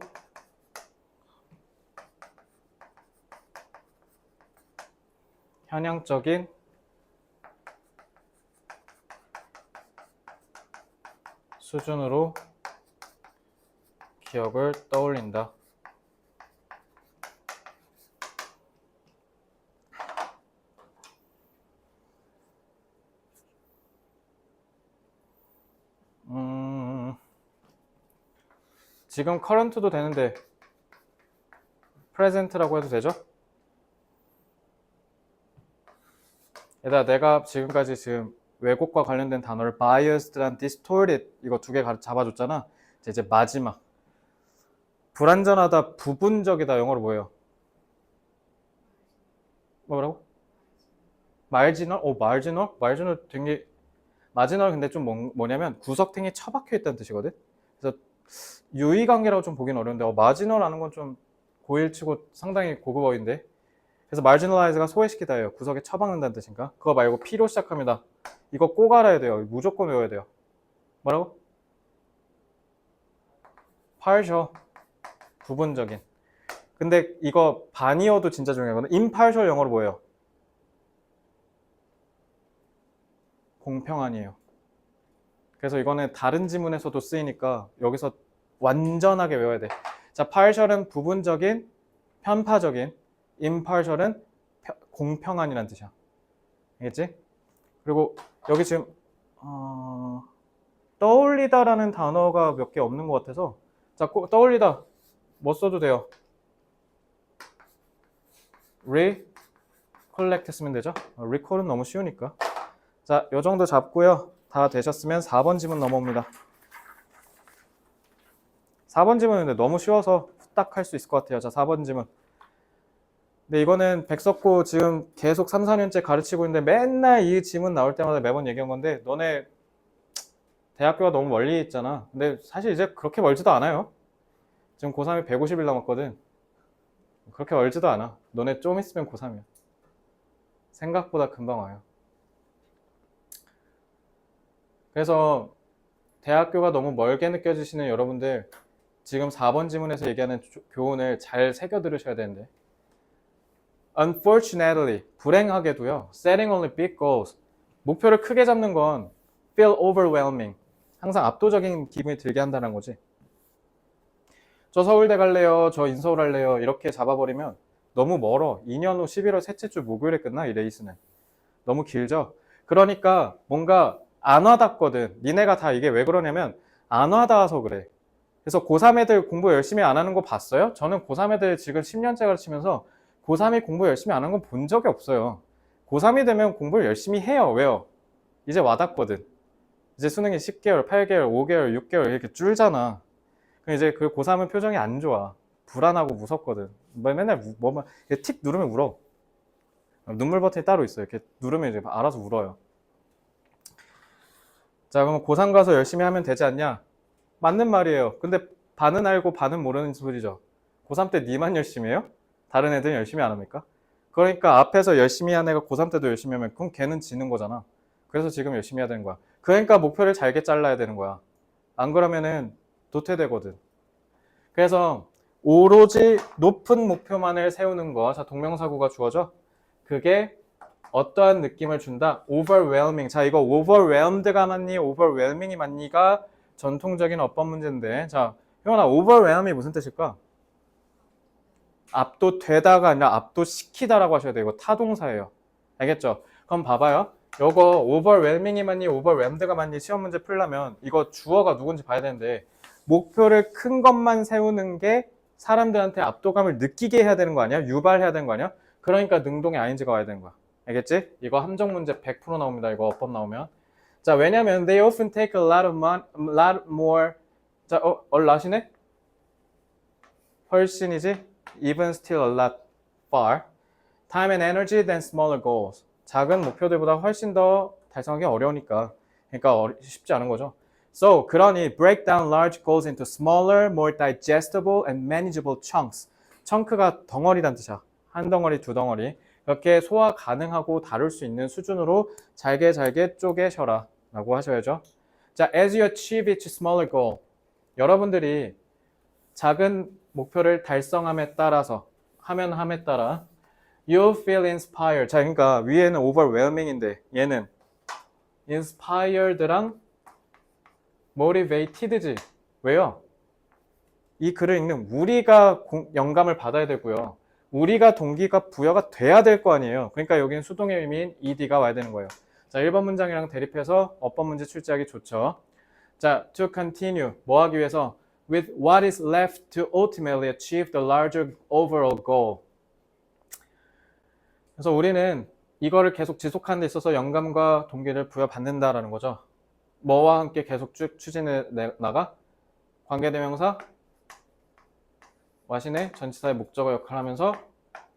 현향적인 수준으로 기억을 떠올린다. 지금 current도 되는데 present라고 해도 되죠? 얘들아, 내가 지금까지 지금 왜곡과 관련된 단어를 biased랑 distorted 이거 두 개 잡아줬잖아. 이제 마지막 불완전하다, 부분적이다 영어로 뭐예요? 뭐라고? marginal? marginal? marginal 되게 마지널 근데 좀 뭐냐면 구석탱이 처박혀 있다는 뜻이거든. 그래서 유의관계라고 좀 보긴 어려운데 마지널라는 건 좀 고일치고 상당히 고급어인데. 그래서 marginalize가 소외시키다예요. 구석에 처박는다는 뜻인가? 그거 말고 P로 시작합니다. 이거 꼭 알아야 돼요. 무조건 외워야 돼요. 뭐라고? partial, 부분적인. 근데 이거 반이어도 진짜 중요하거든. impartial 영어로 뭐예요? 공평한이에요. 그래서 이거는 다른 지문에서도 쓰이니까 여기서 완전하게 외워야 돼. 자, partial은 부분적인, 편파적인, impartial은 공평한이라는 뜻이야. 알겠지? 그리고 여기 지금 떠올리다라는 단어가 몇 개 없는 것 같아서 자, 떠올리다 뭐 써도 돼요? recollect 했으면 되죠? recall은 너무 쉬우니까. 자, 요 정도 잡고요. 다 되셨으면 4번 지문 넘어옵니다. 4번 지문은 근데 너무 쉬워서 후딱 할 수 있을 것 같아요. 자, 4번 지문. 근데 이거는 백석고 지금 계속 3, 4년째 가르치고 있는데 맨날 이 지문 나올 때마다 매번 얘기한 건데 너네 대학교가 너무 멀리 있잖아. 근데 사실 이제 그렇게 멀지도 않아요. 지금 고3이 150일 남았거든. 그렇게 멀지도 않아. 너네 좀 있으면 고3이야. 생각보다 금방 와요. 그래서 대학교가 너무 멀게 느껴지시는 여러분들 지금 4번 지문에서 얘기하는 교훈을 잘 새겨 들으셔야 되는데 Unfortunately, 불행하게도요. Setting only big goals. 목표를 크게 잡는 건 feel overwhelming. 항상 압도적인 기분이 들게 한다는 거지. 저 서울대 갈래요. 저 인서울 할래요. 이렇게 잡아버리면 너무 멀어. 2년 후 11월 셋째 주 목요일에 끝나 이 레이스는. 너무 길죠. 그러니까 뭔가 안 와닿거든. 니네가 다 이게 왜 그러냐면 안 와닿아서 그래. 그래서 고3 애들 공부 열심히 안 하는 거 봤어요? 저는 고3 애들 지금 10년째 가르치면서 고3이 공부 열심히 안 하는 건 본 적이 없어요. 고3이 되면 공부를 열심히 해요. 왜요? 이제 와닿거든. 이제 수능이 10개월, 8개월, 5개월, 6개월 이렇게 줄잖아. 그럼 이제 그 고3은 표정이 안 좋아. 불안하고 무섭거든. 맨날 뭐만 틱 누르면 울어. 눈물 버튼이 따로 있어요. 이렇게 누르면 이제 알아서 울어요. 자, 그럼 고3 가서 열심히 하면 되지 않냐? 맞는 말이에요. 근데 반은 알고 반은 모르는 소리죠. 고3 때 니만 열심히 해요? 다른 애들은 열심히 안 합니까? 그러니까 앞에서 열심히 한 애가 고3 때도 열심히 하면 그럼 걔는 지는 거잖아. 그래서 지금 열심히 해야 되는 거야. 그러니까 목표를 잘게 잘라야 되는 거야. 안 그러면은 도태되거든. 그래서 오로지 높은 목표만을 세우는 거. 자, 동명사구가 주어져. 그게 어떠한 느낌을 준다? overwhelming. 자, 이거 overwhelmed가 맞니? overwhelming이 맞니가 전통적인 어법 문제인데. 자, 형아, overwhelm이 무슨 뜻일까? 압도되다가 아니라 압도시키다라고 하셔야 돼요. 이거 타동사예요. 알겠죠? 그럼 봐봐요. 요거 overwhelming이 맞니? overwhelmed가 맞니? 시험 문제 풀려면 이거 주어가 누군지 봐야 되는데 목표를 큰 것만 세우는 게 사람들한테 압도감을 느끼게 해야 되는 거 아니야? 유발해야 되는 거 아니야? 그러니까 능동의 ing가 와야 되는 거야. 알겠지? 이거 함정 문제 100% 나옵니다. 이거 어법 나오면. 자, 왜냐면 they often take a lot more. 자, a lot이네? 훨씬이지? Even still a lot far. Time and energy than smaller goals. 작은 목표들보다 훨씬 더 달성하기 어려우니까. 그러니까 쉽지 않은 거죠. So, 그러니 break down large goals into smaller, more digestible and manageable chunks. chunks가 덩어리란 뜻이야. 한 덩어리, 두 덩어리. 그렇게 소화 가능하고 다룰 수 있는 수준으로 잘게 쪼개셔라 라고 하셔야죠. 자, as you achieve each smaller goal. 여러분들이 작은 목표를 달성함에 따라서 함에 따라 you feel inspired. 자, 그러니까 위에는 overwhelming인데 얘는 inspired랑 motivated지. 왜요? 이 글을 읽는 우리가 영감을 받아야 되고요. 우리가 동기가 부여가 돼야 될 거 아니에요. 그러니까 여기는 수동의 의미인 ed가 와야 되는 거예요. 자, 1번 문장이랑 대립해서 어법 문제 출제하기 좋죠. 자, to continue. 뭐 하기 위해서? With what is left to ultimately achieve the larger overall goal. 그래서 우리는 이거를 계속 지속하는 데 있어서 영감과 동기를 부여받는다라는 거죠. 뭐와 함께 계속 쭉 추진해 나가? 관계대명사, 와신의 전치사의 목적어 역할을 하면서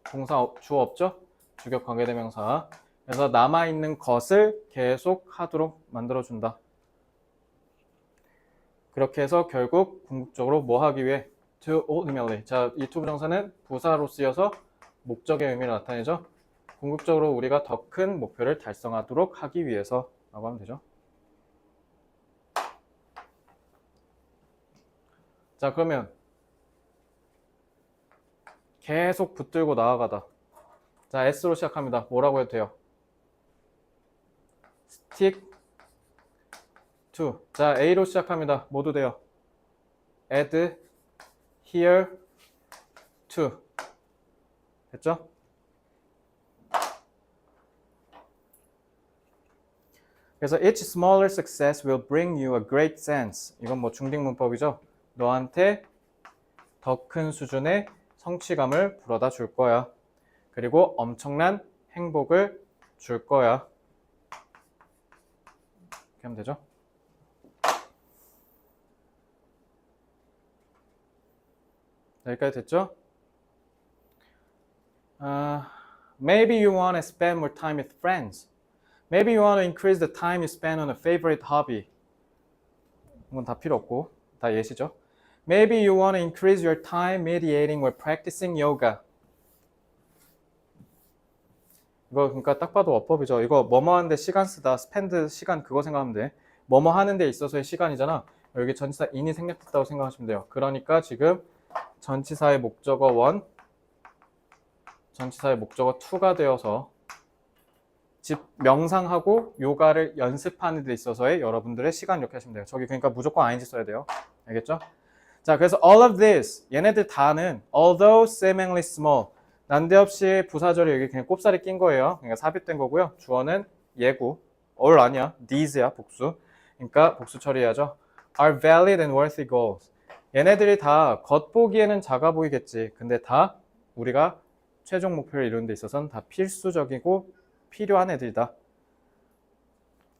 동사 주어 없죠? 주격 관계대명사. 그래서 남아있는 것을 계속 하도록 만들어준다. 그렇게 해서 결국 궁극적으로 뭐 하기 위해? To ultimately. 자, 이 to 부정사는 부사로 쓰여서 목적의 의미를 나타내죠. 궁극적으로 우리가 더 큰 목표를 달성하도록 하기 위해서 라고 하면 되죠. 자, 그러면 계속 붙들고 나아가다. 자, S로 시작합니다. 뭐라고 해도 돼요? stick to. 자, A로 시작합니다. 뭐도 돼요? add here to. 됐죠? 그래서 each smaller success will bring you a great sense. 이건 뭐 중딩 문법이죠. 너한테 더 큰 수준의 성취감을 불어다 줄 거야. 그리고 엄청난 행복을 줄 거야. 이렇게 하면 되죠. 여기까지 됐죠? Maybe you want to spend more time with friends. Maybe you want to increase the time you spend on a favorite hobby. 이건 다 필요 없고 다 예시죠. Maybe you want to increase your time meditating or practicing yoga. 이거 그러니까 딱 봐도 어법이죠. 이거 뭐뭐 하는데 시간 쓰다, spend 시간 그거 생각하면 돼. 뭐뭐 하는 데 있어서의 시간이잖아. 여기 전치사 in이 생략됐다고 생각하시면 돼요. 그러니까 지금 전치사의 목적어 1, 전치사의 목적어 2가 되어서 집 명상하고 요가를 연습하는 데 있어서의 여러분들의 시간 이렇게 하시면 돼요. 저기 그러니까 무조건 ing 써야 돼요. 알겠죠? 자, 그래서 all of this, 얘네들 다는 although seemingly small, 난데없이 부사절이 여기 그냥 꼽살이 낀 거예요. 그러니까 삽입된 거고요. 주어는 예고, all 아니야, these야, 복수. 그러니까 복수 처리해야죠. are valid and worthy goals. 얘네들이 다 겉보기에는 작아 보이겠지. 근데 다 우리가 최종 목표를 이루는 데 있어서는 다 필수적이고 필요한 애들이다.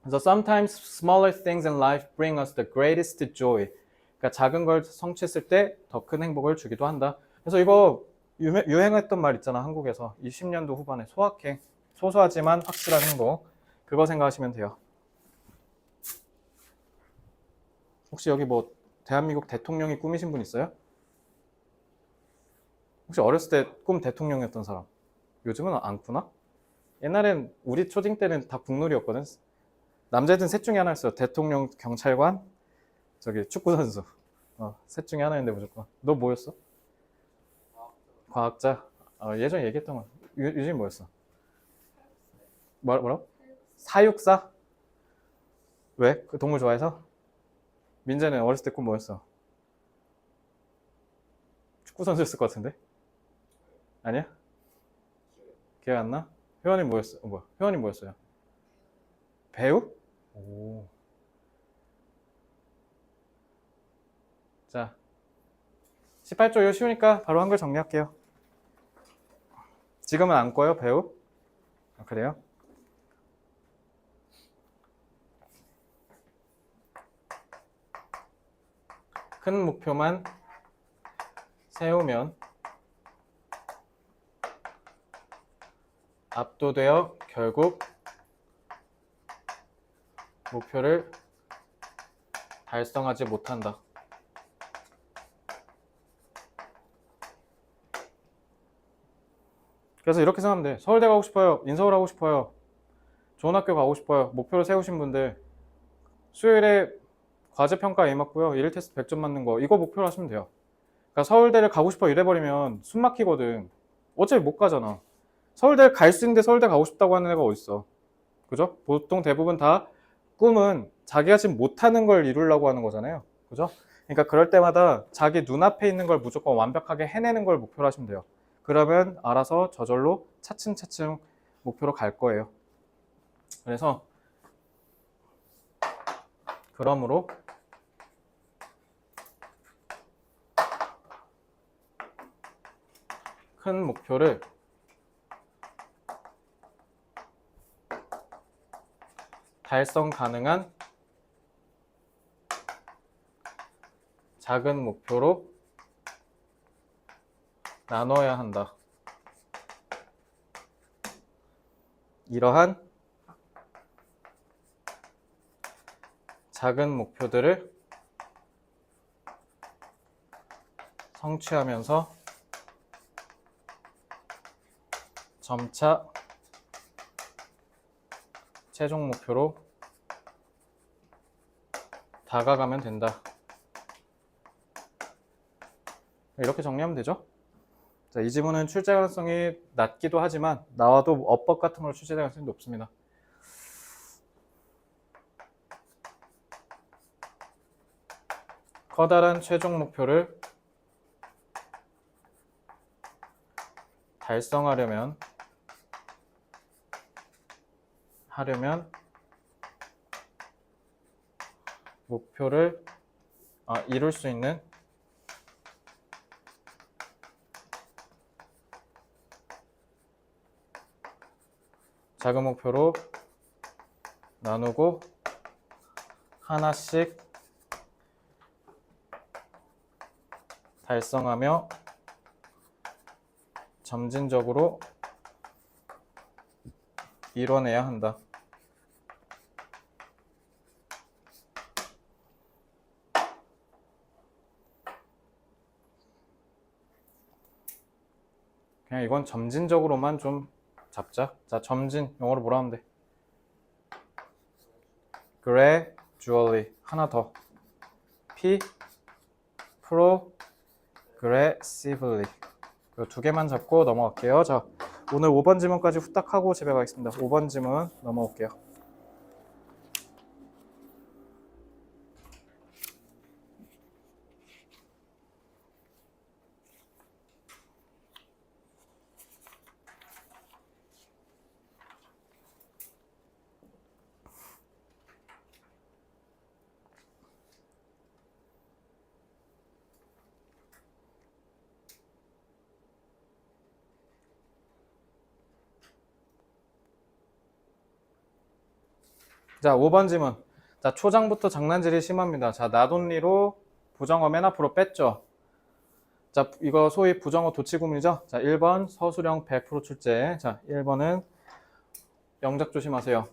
그래서 sometimes smaller things in life bring us the greatest joy. 그러니까 작은 걸 성취했을 때 더 큰 행복을 주기도 한다. 그래서 이거 유행했던 말 있잖아, 한국에서. 20년도 후반에 소확행, 소소하지만 확실한 행복. 그거 생각하시면 돼요. 혹시 여기 뭐 대한민국 대통령이 꿈이신 분 있어요? 혹시 어렸을 때 꿈 대통령이었던 사람? 요즘은 안 꾸나? 옛날엔 우리 초딩 때는 다 국룰이었거든. 남자든 셋 중에 하나였어요. 대통령, 경찰관, 저기 축구 선수. 셋 중에 하나였는데 무조건. 너 뭐였어? 과학자. 예전에 얘기했던 거. 요즘 뭐였어? 뭐라고? 사육사? 왜? 그 동물 좋아해서? 민재는 어렸을 때 꿈 뭐였어? 축구 선수였을 것 같은데? 아니야? 기억 안 나? 회원이 뭐였어? 회원이 뭐였어요? 배우? 오. 자, 18조 이거 쉬우니까 바로 한글 정리할게요. 지금은 안 꺼요, 배우? 그래요? 큰 목표만 세우면 압도되어 결국 목표를 달성하지 못한다. 그래서 이렇게 생각하면 돼. 서울대 가고 싶어요. 인서울 하고 싶어요. 좋은 학교 가고 싶어요. 목표를 세우신 분들 수요일에 과제평가 A 맞고요. 1일 테스트 100점 맞는 거 이거 목표로 하시면 돼요. 그러니까 서울대를 가고 싶어 이래버리면 숨 막히거든. 어차피 못 가잖아. 서울대 갈 수 있는데 서울대 가고 싶다고 하는 애가 어딨어. 그죠? 보통 대부분 다 꿈은 자기가 지금 못하는 걸 이루려고 하는 거잖아요. 그죠? 그러니까 그럴 때마다 자기 눈앞에 있는 걸 무조건 완벽하게 해내는 걸 목표로 하시면 돼요. 그러면 알아서 저절로 차츰차츰 목표로 갈 거예요. 그래서 그러므로 큰 목표를 달성 가능한 작은 목표로 나눠야 한다. 이러한 작은 목표들을 성취하면서 점차 최종 목표로 다가가면 된다. 이렇게 정리하면 되죠. 자, 이 지문은 출제 가능성이 낮기도 하지만 나와도 어법 같은 걸로 출제 가능성이 높습니다. 커다란 최종 목표를 달성하려면 목표를 이룰 수 있는 작은 목표로 나누고 하나씩 달성하며 점진적으로 이뤄내야 한다. 그냥 이건 점진적으로만 좀 잡자. 자, 점진 영어로 뭐라 하면 돼? gradually 하나 더 P progressively 이 두 개만 잡고 넘어갈게요. 자, 오늘 5번 지문까지 후딱 하고 집에 가겠습니다. 5번 지문 넘어올게요. 자, 5번 지문. 자, 초장부터 장난질이 심합니다. 자, 나돈리로 부정어 맨 앞으로 뺐죠. 자, 이거 소위 부정어 도치구문이죠. 자, 1번 서술형 100% 출제. 자, 1번은 영작 조심하세요.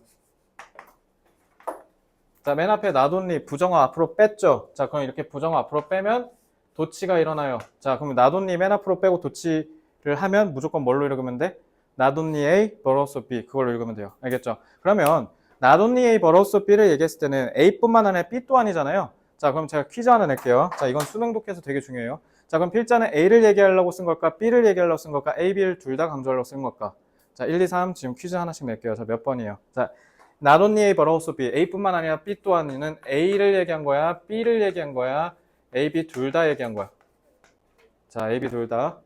자, 맨 앞에 나돈리 부정어 앞으로 뺐죠. 자, 그럼 이렇게 부정어 앞으로 빼면 도치가 일어나요. 자, 그럼 나돈리 맨 앞으로 빼고 도치를 하면 무조건 뭘로 읽으면 돼? 나돈리 A, 버러스 B 그걸로 읽으면 돼요. 알겠죠? 그러면 나돈리 A, 버러스 B를 얘기했을 때는 A뿐만 아니라 B 또한이잖아요. 자, 그럼 제가 퀴즈 하나 낼게요. 자, 이건 수능 독해서 되게 중요해요. 자, 그럼 필자는 A를 얘기하려고 쓴 걸까? B를 얘기하려고 쓴 걸까? A, B를 둘 다 강조하려고 쓴 걸까? 자, 1, 2, 3 지금 퀴즈 하나씩 낼게요. 자, 몇 번이에요? 자, not only A but also B. A뿐만 아니라 B 또한은 A를 얘기한 거야? B를 얘기한 거야? A, B 둘 다 얘기한 거야. 자, A, B 둘 다.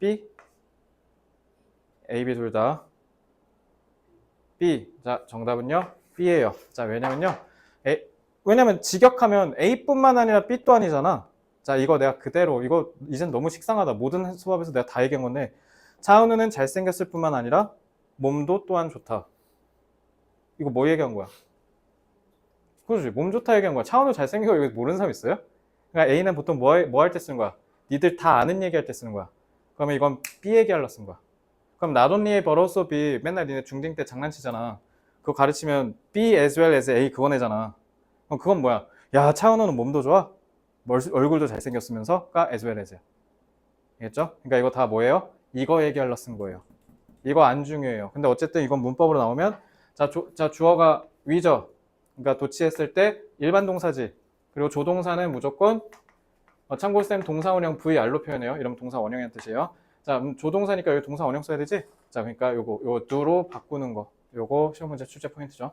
B. A, B 둘 다. B. 자, 정답은요? B예요. 자, 왜냐면 직역하면 A뿐만 아니라 B 또한이잖아. 자, 이거 내가 그대로, 이거 이젠 너무 식상하다. 모든 수업에서 내가 다 얘기한 건데, 차은우는 잘생겼을 뿐만 아니라 몸도 또한 좋다. 이거 뭐 얘기한 거야? 그렇지. 몸 좋다 얘기한 거야. 차은우 잘생기고 이거 모르는 사람 있어요? 그러니까 A는 보통 뭐 할 때 쓰는 거야? 니들 다 아는 얘기 할 때 쓰는 거야. 그러면 이건 B 얘기하려 쓴 거야. 그럼 not only A but also B 맨날 니네 중딩 때 장난치잖아. 그거 가르치면 B as well as A 그거 내잖아. 그럼 그건 뭐야? 야, 차은우는 몸도 좋아? 얼굴도 잘생겼으면서가 as well as야. 알겠죠? 그러니까 이거 다 뭐예요? 이거 얘기하려 쓴 거예요. 이거 안 중요해요. 근데 어쨌든 이건 문법으로 나오면 자 주어가 위죠. 그러니까 도치했을 때 일반 동사지. 그리고 조동사는 무조건 참고로 쌤 동사 원형 VR로 표현해요. 이러면 동사 원형이라는 뜻이에요. 자, 조동사니까 여기 동사 원형 써야 되지? 자, 그러니까 요 do로 바꾸는 거. 요거 시험 문제 출제 포인트죠.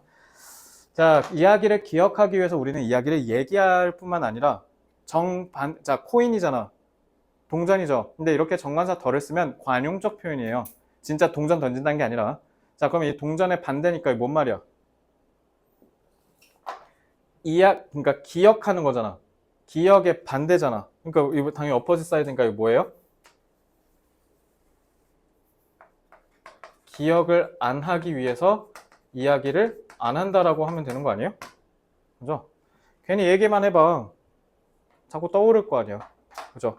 자, 이야기를 기억하기 위해서 우리는 이야기를 얘기할 뿐만 아니라 자, 코인이잖아. 동전이죠. 근데 이렇게 정관사 덜을 쓰면 관용적 표현이에요. 진짜 동전 던진다는 게 아니라. 자, 그러면 이 동전의 반대니까 뭔 말이야? 그러니까 기억하는 거잖아. 기억의 반대잖아. 그러니까 이거 당연히 어퍼짓 사이드니까 이거 뭐예요? 기억을 안 하기 위해서 이야기를 안 한다라고 하면 되는 거 아니에요? 그죠? 괜히 얘기만 해봐. 자꾸 떠오를 거 아니야. 그죠?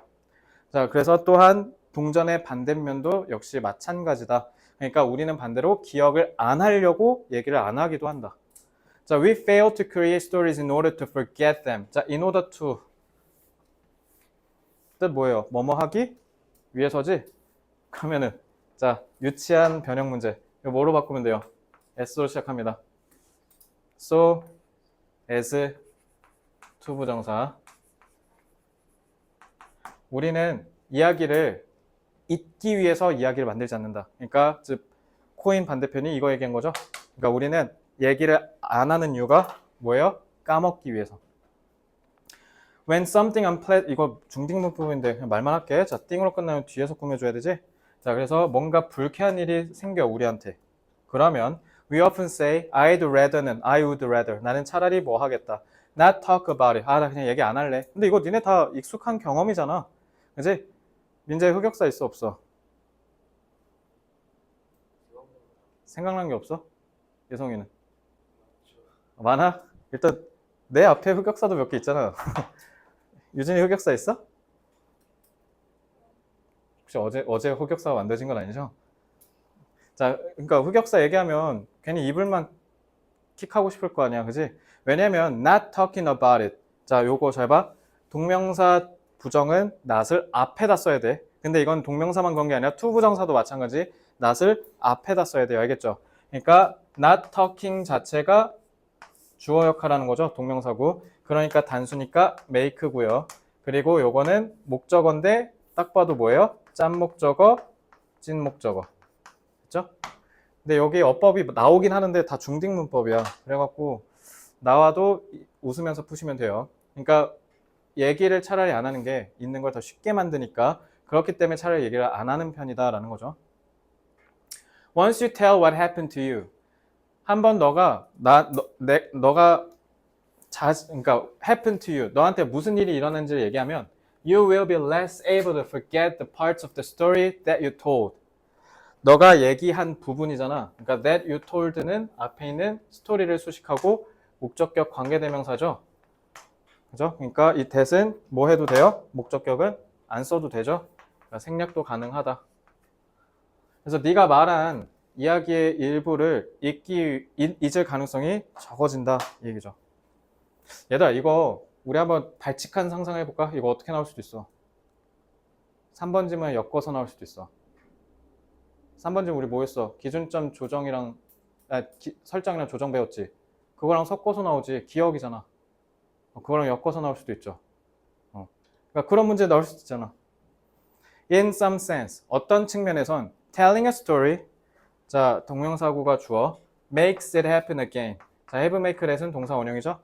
자, 그래서 또한 동전의 반대면도 역시 마찬가지다. 그러니까 우리는 반대로 기억을 안 하려고 얘기를 안 하기도 한다. 자, we fail to create stories in order to forget them. 자, in order to 뜻 뭐예요? 뭐뭐 하기 위해서지? 그러면은 자, 유치한 변형 문제. 이거 뭐로 바꾸면 돼요? s로 시작합니다. so, as, to 부정사. 우리는 이야기를 잊기 위해서 이야기를 만들지 않는다. 그러니까 즉 코인 반대편이 이거 얘기한 거죠. 그러니까 우리는 얘기를 안 하는 이유가 뭐예요? 까먹기 위해서. When something unpleasant, 이거 중딩문 부분인데 그냥 말만 할게. 자, 띵으로 끝나면 뒤에서 꾸며줘야 되지. 자, 그래서 뭔가 불쾌한 일이 생겨 우리한테. 그러면 we often say I'd rather는 I would rather. 나는 차라리 뭐 하겠다. Not talk about it. 나 그냥 얘기 안 할래. 근데 이거 니네 다 익숙한 경험이잖아. 그지? 민재 흑역사 있어 없어? 생각난 게 없어? 예성이는? 많아? 일단 내 앞에 흑역사도 몇 개 있잖아. 유진이 흑역사 있어? 혹시 어제 흑역사가 만들어진 건 아니죠? 자, 그러니까 흑역사 얘기하면 괜히 이불만 킥하고 싶을 거 아니야, 그지? 왜냐면 not talking about it. 자, 요거 잘 봐. 동명사 부정은 not을 앞에다 써야 돼. 근데 이건 동명사만 그런 게 아니라 to 부정사도 마찬가지. not을 앞에다 써야 돼요, 알겠죠? 그러니까 not talking 자체가 주어 역할하는 거죠, 동명사고. 그러니까 단수니까 make고요. 그리고 요거는 목적어인데 딱 봐도 뭐예요? 짠 목적어, 찐 목적어. 그렇죠? 근데 여기 어법이 나오긴 하는데 다 중딩 문법이야. 그래갖고 나와도 웃으면서 푸시면 돼요. 그러니까 얘기를 차라리 안 하는 게 있는 걸 더 쉽게 만드니까 그렇기 때문에 차라리 얘기를 안 하는 편이다라는 거죠. Once you tell what happened to you, 한번 너가 그러니까 happen to you, 너한테 무슨 일이 일어난지를 얘기하면 you will be less able to forget the parts of the story that you told. 너가 얘기한 부분이잖아. 그러니까 that you told는 앞에 있는 스토리를 수식하고 목적격 관계대명사죠. 그죠? 그러니까 이 that은 뭐 해도 돼요? 목적격은 안 써도 되죠. 그러니까 생략도 가능하다. 그래서 네가 말한 이야기의 일부를 잊을 가능성이 적어진다 이 얘기죠. 얘들아, 이거 우리 한번 발칙한 상상해볼까? 이거 어떻게 나올 수도 있어. 3번 지문에 엮어서 나올 수도 있어. 3번 지문 우리 뭐 했어? 기준점 조정이랑 설정이랑 조정 배웠지? 그거랑 섞어서 나오지. 기억이잖아. 그거랑 엮어서 나올 수도 있죠. 그러니까 그런 문제 나올 수도 있잖아. In some sense, 어떤 측면에선 telling a story, 자, 동명사구가 주어, makes it happen again. 자, have make it은 동사 원형이죠.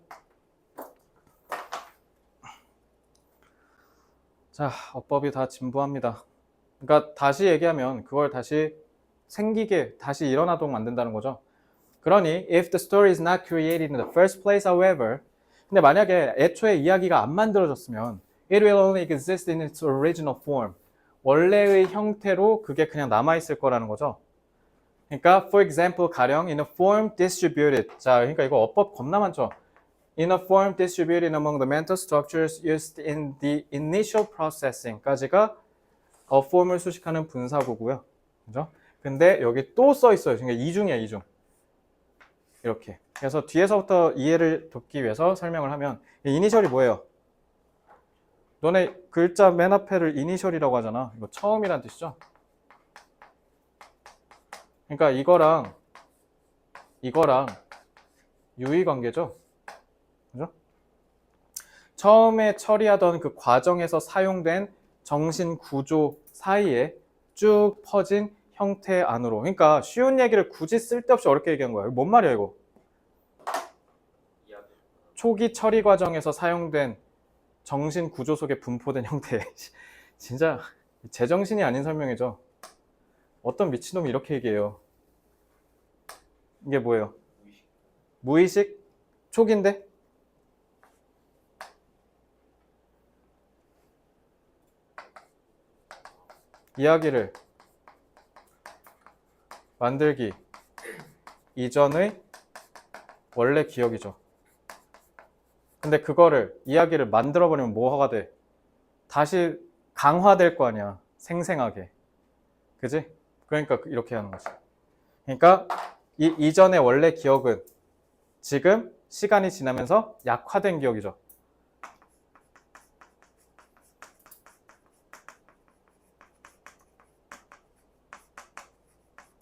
자, 어법이 다 진부합니다. 그러니까 다시 얘기하면 그걸 다시 생기게, 다시 일어나도록 만든다는 거죠. 그러니 if the story is not created in the first place, however, 근데 만약에 애초에 이야기가 안 만들어졌으면 it will only exist in its original form. 원래의 형태로 그게 그냥 남아있을 거라는 거죠. 그러니까 for example, 가령 in a form distributed. 자, 그러니까 이거 어법 겁나 많죠. In a form distributed among the mental structures used in the initial processing까지가 form을 수식하는 분사구고요. 그죠? 근데 여기 또 써 있어요. 그러니까 이중이야, 이중. 이렇게. 그래서 뒤에서부터 이해를 돕기 위해서 설명을 하면 이니셜이 뭐예요? 너네 글자 맨 앞에를 이니셜이라고 하잖아. 이거 처음이란 뜻이죠. 그러니까 이거랑 유의관계죠. 그죠? 처음에 처리하던 그 과정에서 사용된 정신 구조 사이에 쭉 퍼진 형태 안으로. 그러니까 쉬운 얘기를 굳이 쓸데없이 어렵게 얘기한 거야. 뭔 말이야 이거? 초기 처리 과정에서 사용된 정신 구조 속에 분포된 형태. 진짜 제정신이 아닌 설명이죠. 어떤 미친놈이 이렇게 얘기해요. 이게 뭐예요? 무의식? 초기인데? 이야기를 만들기 이전의 원래 기억이죠. 근데 그거를 이야기를 만들어버리면 뭐가 돼? 다시 강화될 거 아니야. 생생하게. 그지? 그러니까 이렇게 하는 거지. 그러니까 이 이전의 원래 기억은 지금 시간이 지나면서 약화된 기억이죠.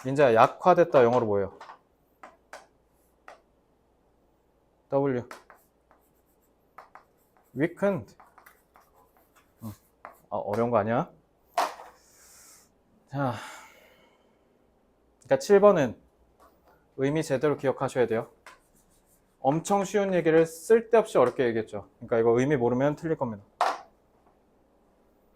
민재야, 약화됐다 영어로 뭐예요? W. weakened. 어려운 거 아니야? 자, 그러니까 7번은 의미 제대로 기억하셔야 돼요. 엄청 쉬운 얘기를 쓸데없이 어렵게 얘기했죠. 그러니까 이거 의미 모르면 틀릴 겁니다.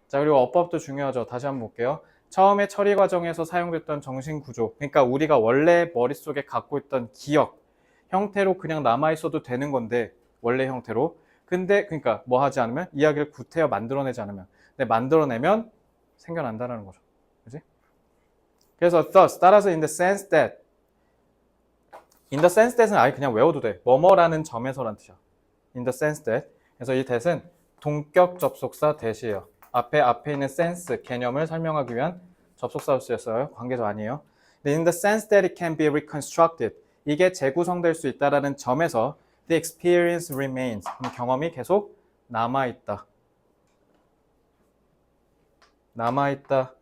자, 그리고 어법도 중요하죠. 다시 한번 볼게요. 처음에 처리 과정에서 사용됐던 정신 구조, 그러니까 우리가 원래 머릿속에 갖고 있던 기억 형태로 그냥 남아있어도 되는 건데, 원래 형태로. 근데 그러니까 뭐 하지 않으면, 이야기를 구태여 만들어내지 않으면, 근데 만들어내면 생겨난다는 거죠. 그지? 그래서 thus, 따라서 in the sense that은 아예 그냥 외워도 돼. 뭐뭐라는 점에서란 뜻이야. in the sense that. 그래서 이 that은 동격 접속사 that이에요. 앞에 있는 sense, 개념을 설명하기 위한 접속사로 쓰였어요. 관계도 아니에요. 근데 in the sense that it can be reconstructed. 이게 재구성될 수 있다라는 점에서 the experience remains. 경험이 계속 남아있다. 남아있다.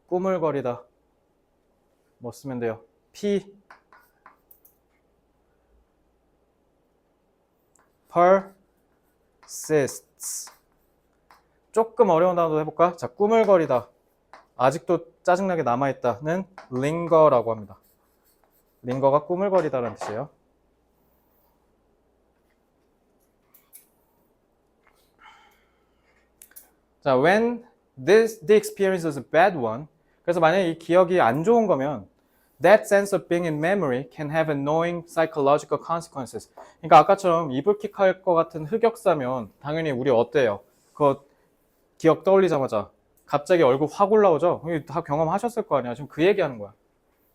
꾸물거리다. 뭐 쓰면 돼요? P persists. 조금 어려운 단어도 해볼까? 자, 꾸물거리다. 아직도 짜증나게 남아있다는 linger라고 합니다. linger가 꾸물거리다라는 뜻이에요. 자, when the experience is a bad one. 그래서 만약에 이 기억이 안 좋은 거면 that sense of being in memory can have annoying psychological consequences. 그러니까 아까처럼 이불킥 할 것 같은 흑역사면 당연히 우리 어때요? 그거 기억 떠올리자마자 갑자기 얼굴 확 올라오죠? 다 경험하셨을 거 아니야. 지금 그 얘기하는 거야.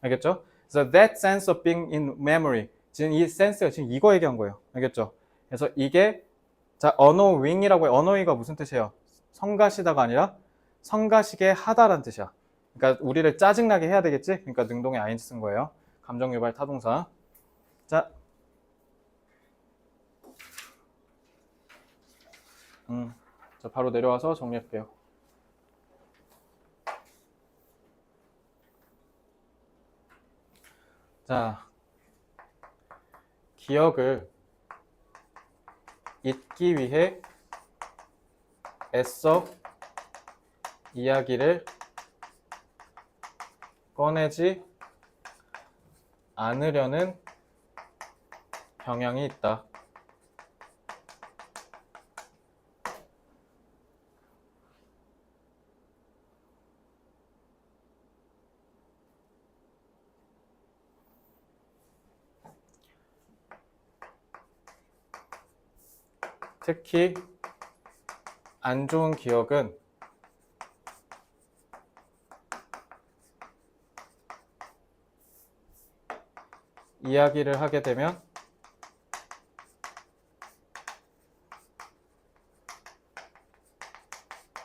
알겠죠? 그래서 that sense of being in memory. 지금 이 센스가 지금 이거 얘기한 거예요. 알겠죠? 그래서 이게 자, 언어윙이라고 해. 언어윙가 무슨 뜻이에요? 성가시다가 아니라 성가시게 하다라는 뜻이야. 그러니까 우리를 짜증나게 해야 되겠지? 그러니까 능동의 ing 쓴 거예요. 감정 유발 타동사. 자, 자, 바로 내려와서 정리할게요. 자, 기억을 잊기 위해 애써 이야기를 꺼내지 않으려는 경향이 있다. 특히 안 좋은 기억은 이야기를 하게 되면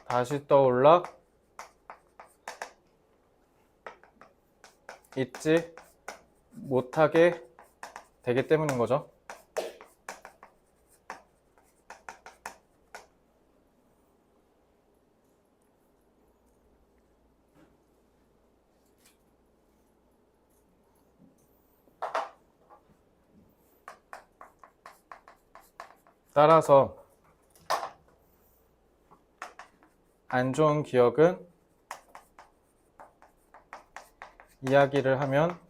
다시 떠올라 잊지 못하게 되기 때문인 거죠. 따라서 안 좋은 기억은 이야기를 하면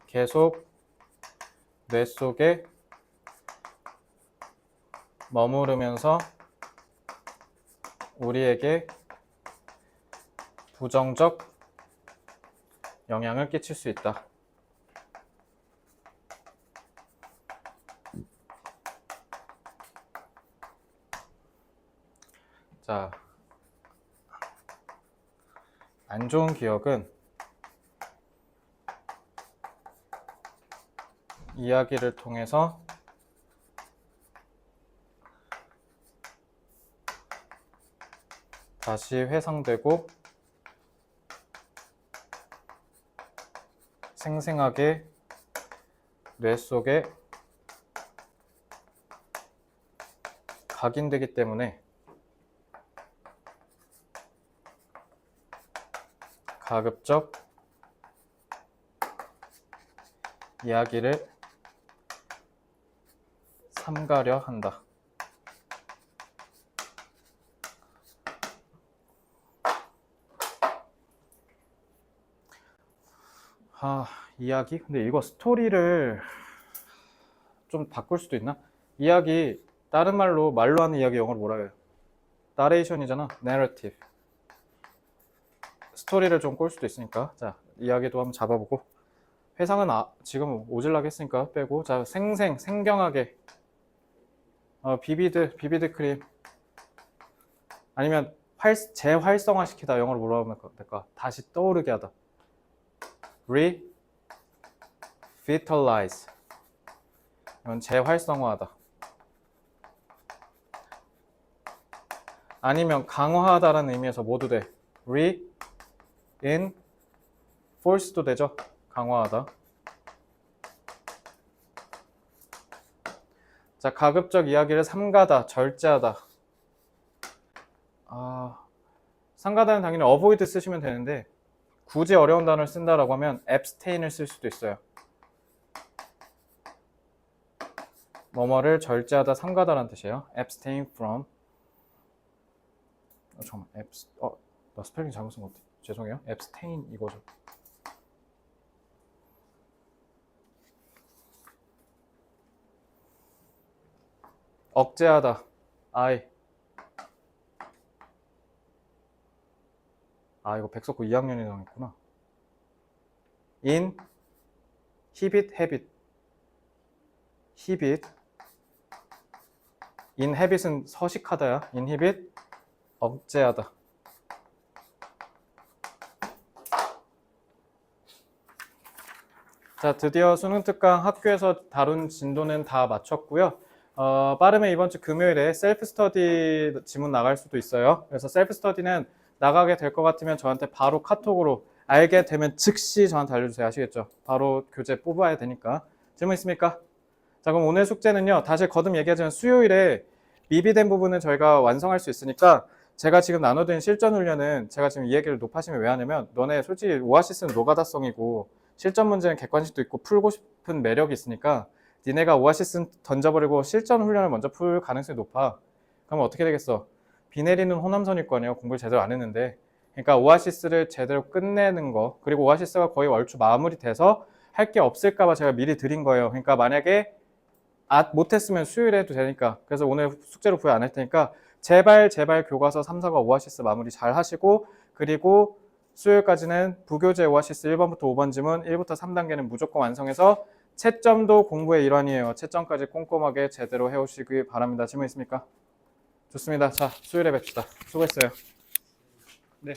계속 뇌 속에 머무르면서 우리에게 부정적 영향을 끼칠 수 있다. 자, 안 좋은 기억은 이야기를 통해서 다시 회상되고 생생하게 뇌 속에 각인되기 때문에 가급적 이야기를 삼가려 한다. 이야기? 근데 이거 스토리를 좀 바꿀 수도 있나? 이야기, 다른 말로 하는 이야기 영어로 뭐라 해요? 나레이션이잖아. narrative. 스토리를 좀 꼴 수도 있으니까. 자, 이야기도 한번 잡아보고. 회상은 지금 오질라게 했으니까 빼고. 자, 생경하게. 비비드 크림. 아니면 재활성화시키다. 영어로 뭐라고 하면 될까? 다시 떠오르게 하다. revitalize. 이건 재활성화하다. 아니면 강화하다라는 의미에서 모두 돼. reinforce도 되죠. 강화하다. 자, 가급적 이야기를 삼가다, 절제하다. 삼가다는 당연히 avoid 쓰시면 되는데 굳이 어려운 단어를 쓴다라고 하면 abstain을 쓸 수도 있어요. 뭐뭐를 절제하다, 삼가다라는 뜻이에요. abstain from. 잠깐만, 나 스펠링 잘못 쓴 것 같아. 죄송해요. abstain 이거죠. 억제하다. 이거 백석고 2학년이 나왔구나. inhibit, habit. inhabit은 서식하다야. inhibit, 억제하다. 자, 드디어 수능 특강 학교에서 다룬 진도는 다 마쳤고요. 빠르면 이번 주 금요일에 셀프 스터디 지문 나갈 수도 있어요. 그래서 셀프 스터디는 나가게 될 것 같으면 저한테 바로 카톡으로 알게 되면 즉시 저한테 알려주세요. 아시겠죠? 바로 교재 뽑아야 되니까. 질문 있습니까? 자, 그럼 오늘 숙제는요. 다시 거듭 얘기하지만 수요일에 미비된 부분은 저희가 완성할 수 있으니까 제가 지금 나눠드린 실전 훈련은 제가 지금 이 얘기를 높아시면 왜 하냐면 너네 솔직히 오아시스는 노가다성이고 실전 문제는 객관식도 있고 풀고 싶은 매력이 있으니까 니네가 오아시스 던져버리고 실전 훈련을 먼저 풀 가능성이 높아. 그러면 어떻게 되겠어? 비 내리는 호남선일 거 아니에요. 공부를 제대로 안 했는데. 그러니까 오아시스를 제대로 끝내는 거, 그리고 오아시스가 거의 얼추 마무리돼서 할 게 없을까 봐 제가 미리 드린 거예요. 그러니까 만약에 못했으면 수요일에 해도 되니까. 그래서 오늘 숙제로 부여 안 할 테니까 제발 교과서 3, 4과 오아시스 마무리 잘 하시고, 그리고 수요일까지는 부교재 오아시스 1번부터 5번 지문 1부터 3단계는 무조건 완성해서 채점도 공부의 일환이에요. 채점까지 꼼꼼하게 제대로 해오시기 바랍니다. 질문 있습니까? 좋습니다. 자, 수요일에 뵙시다. 수고했어요. 네.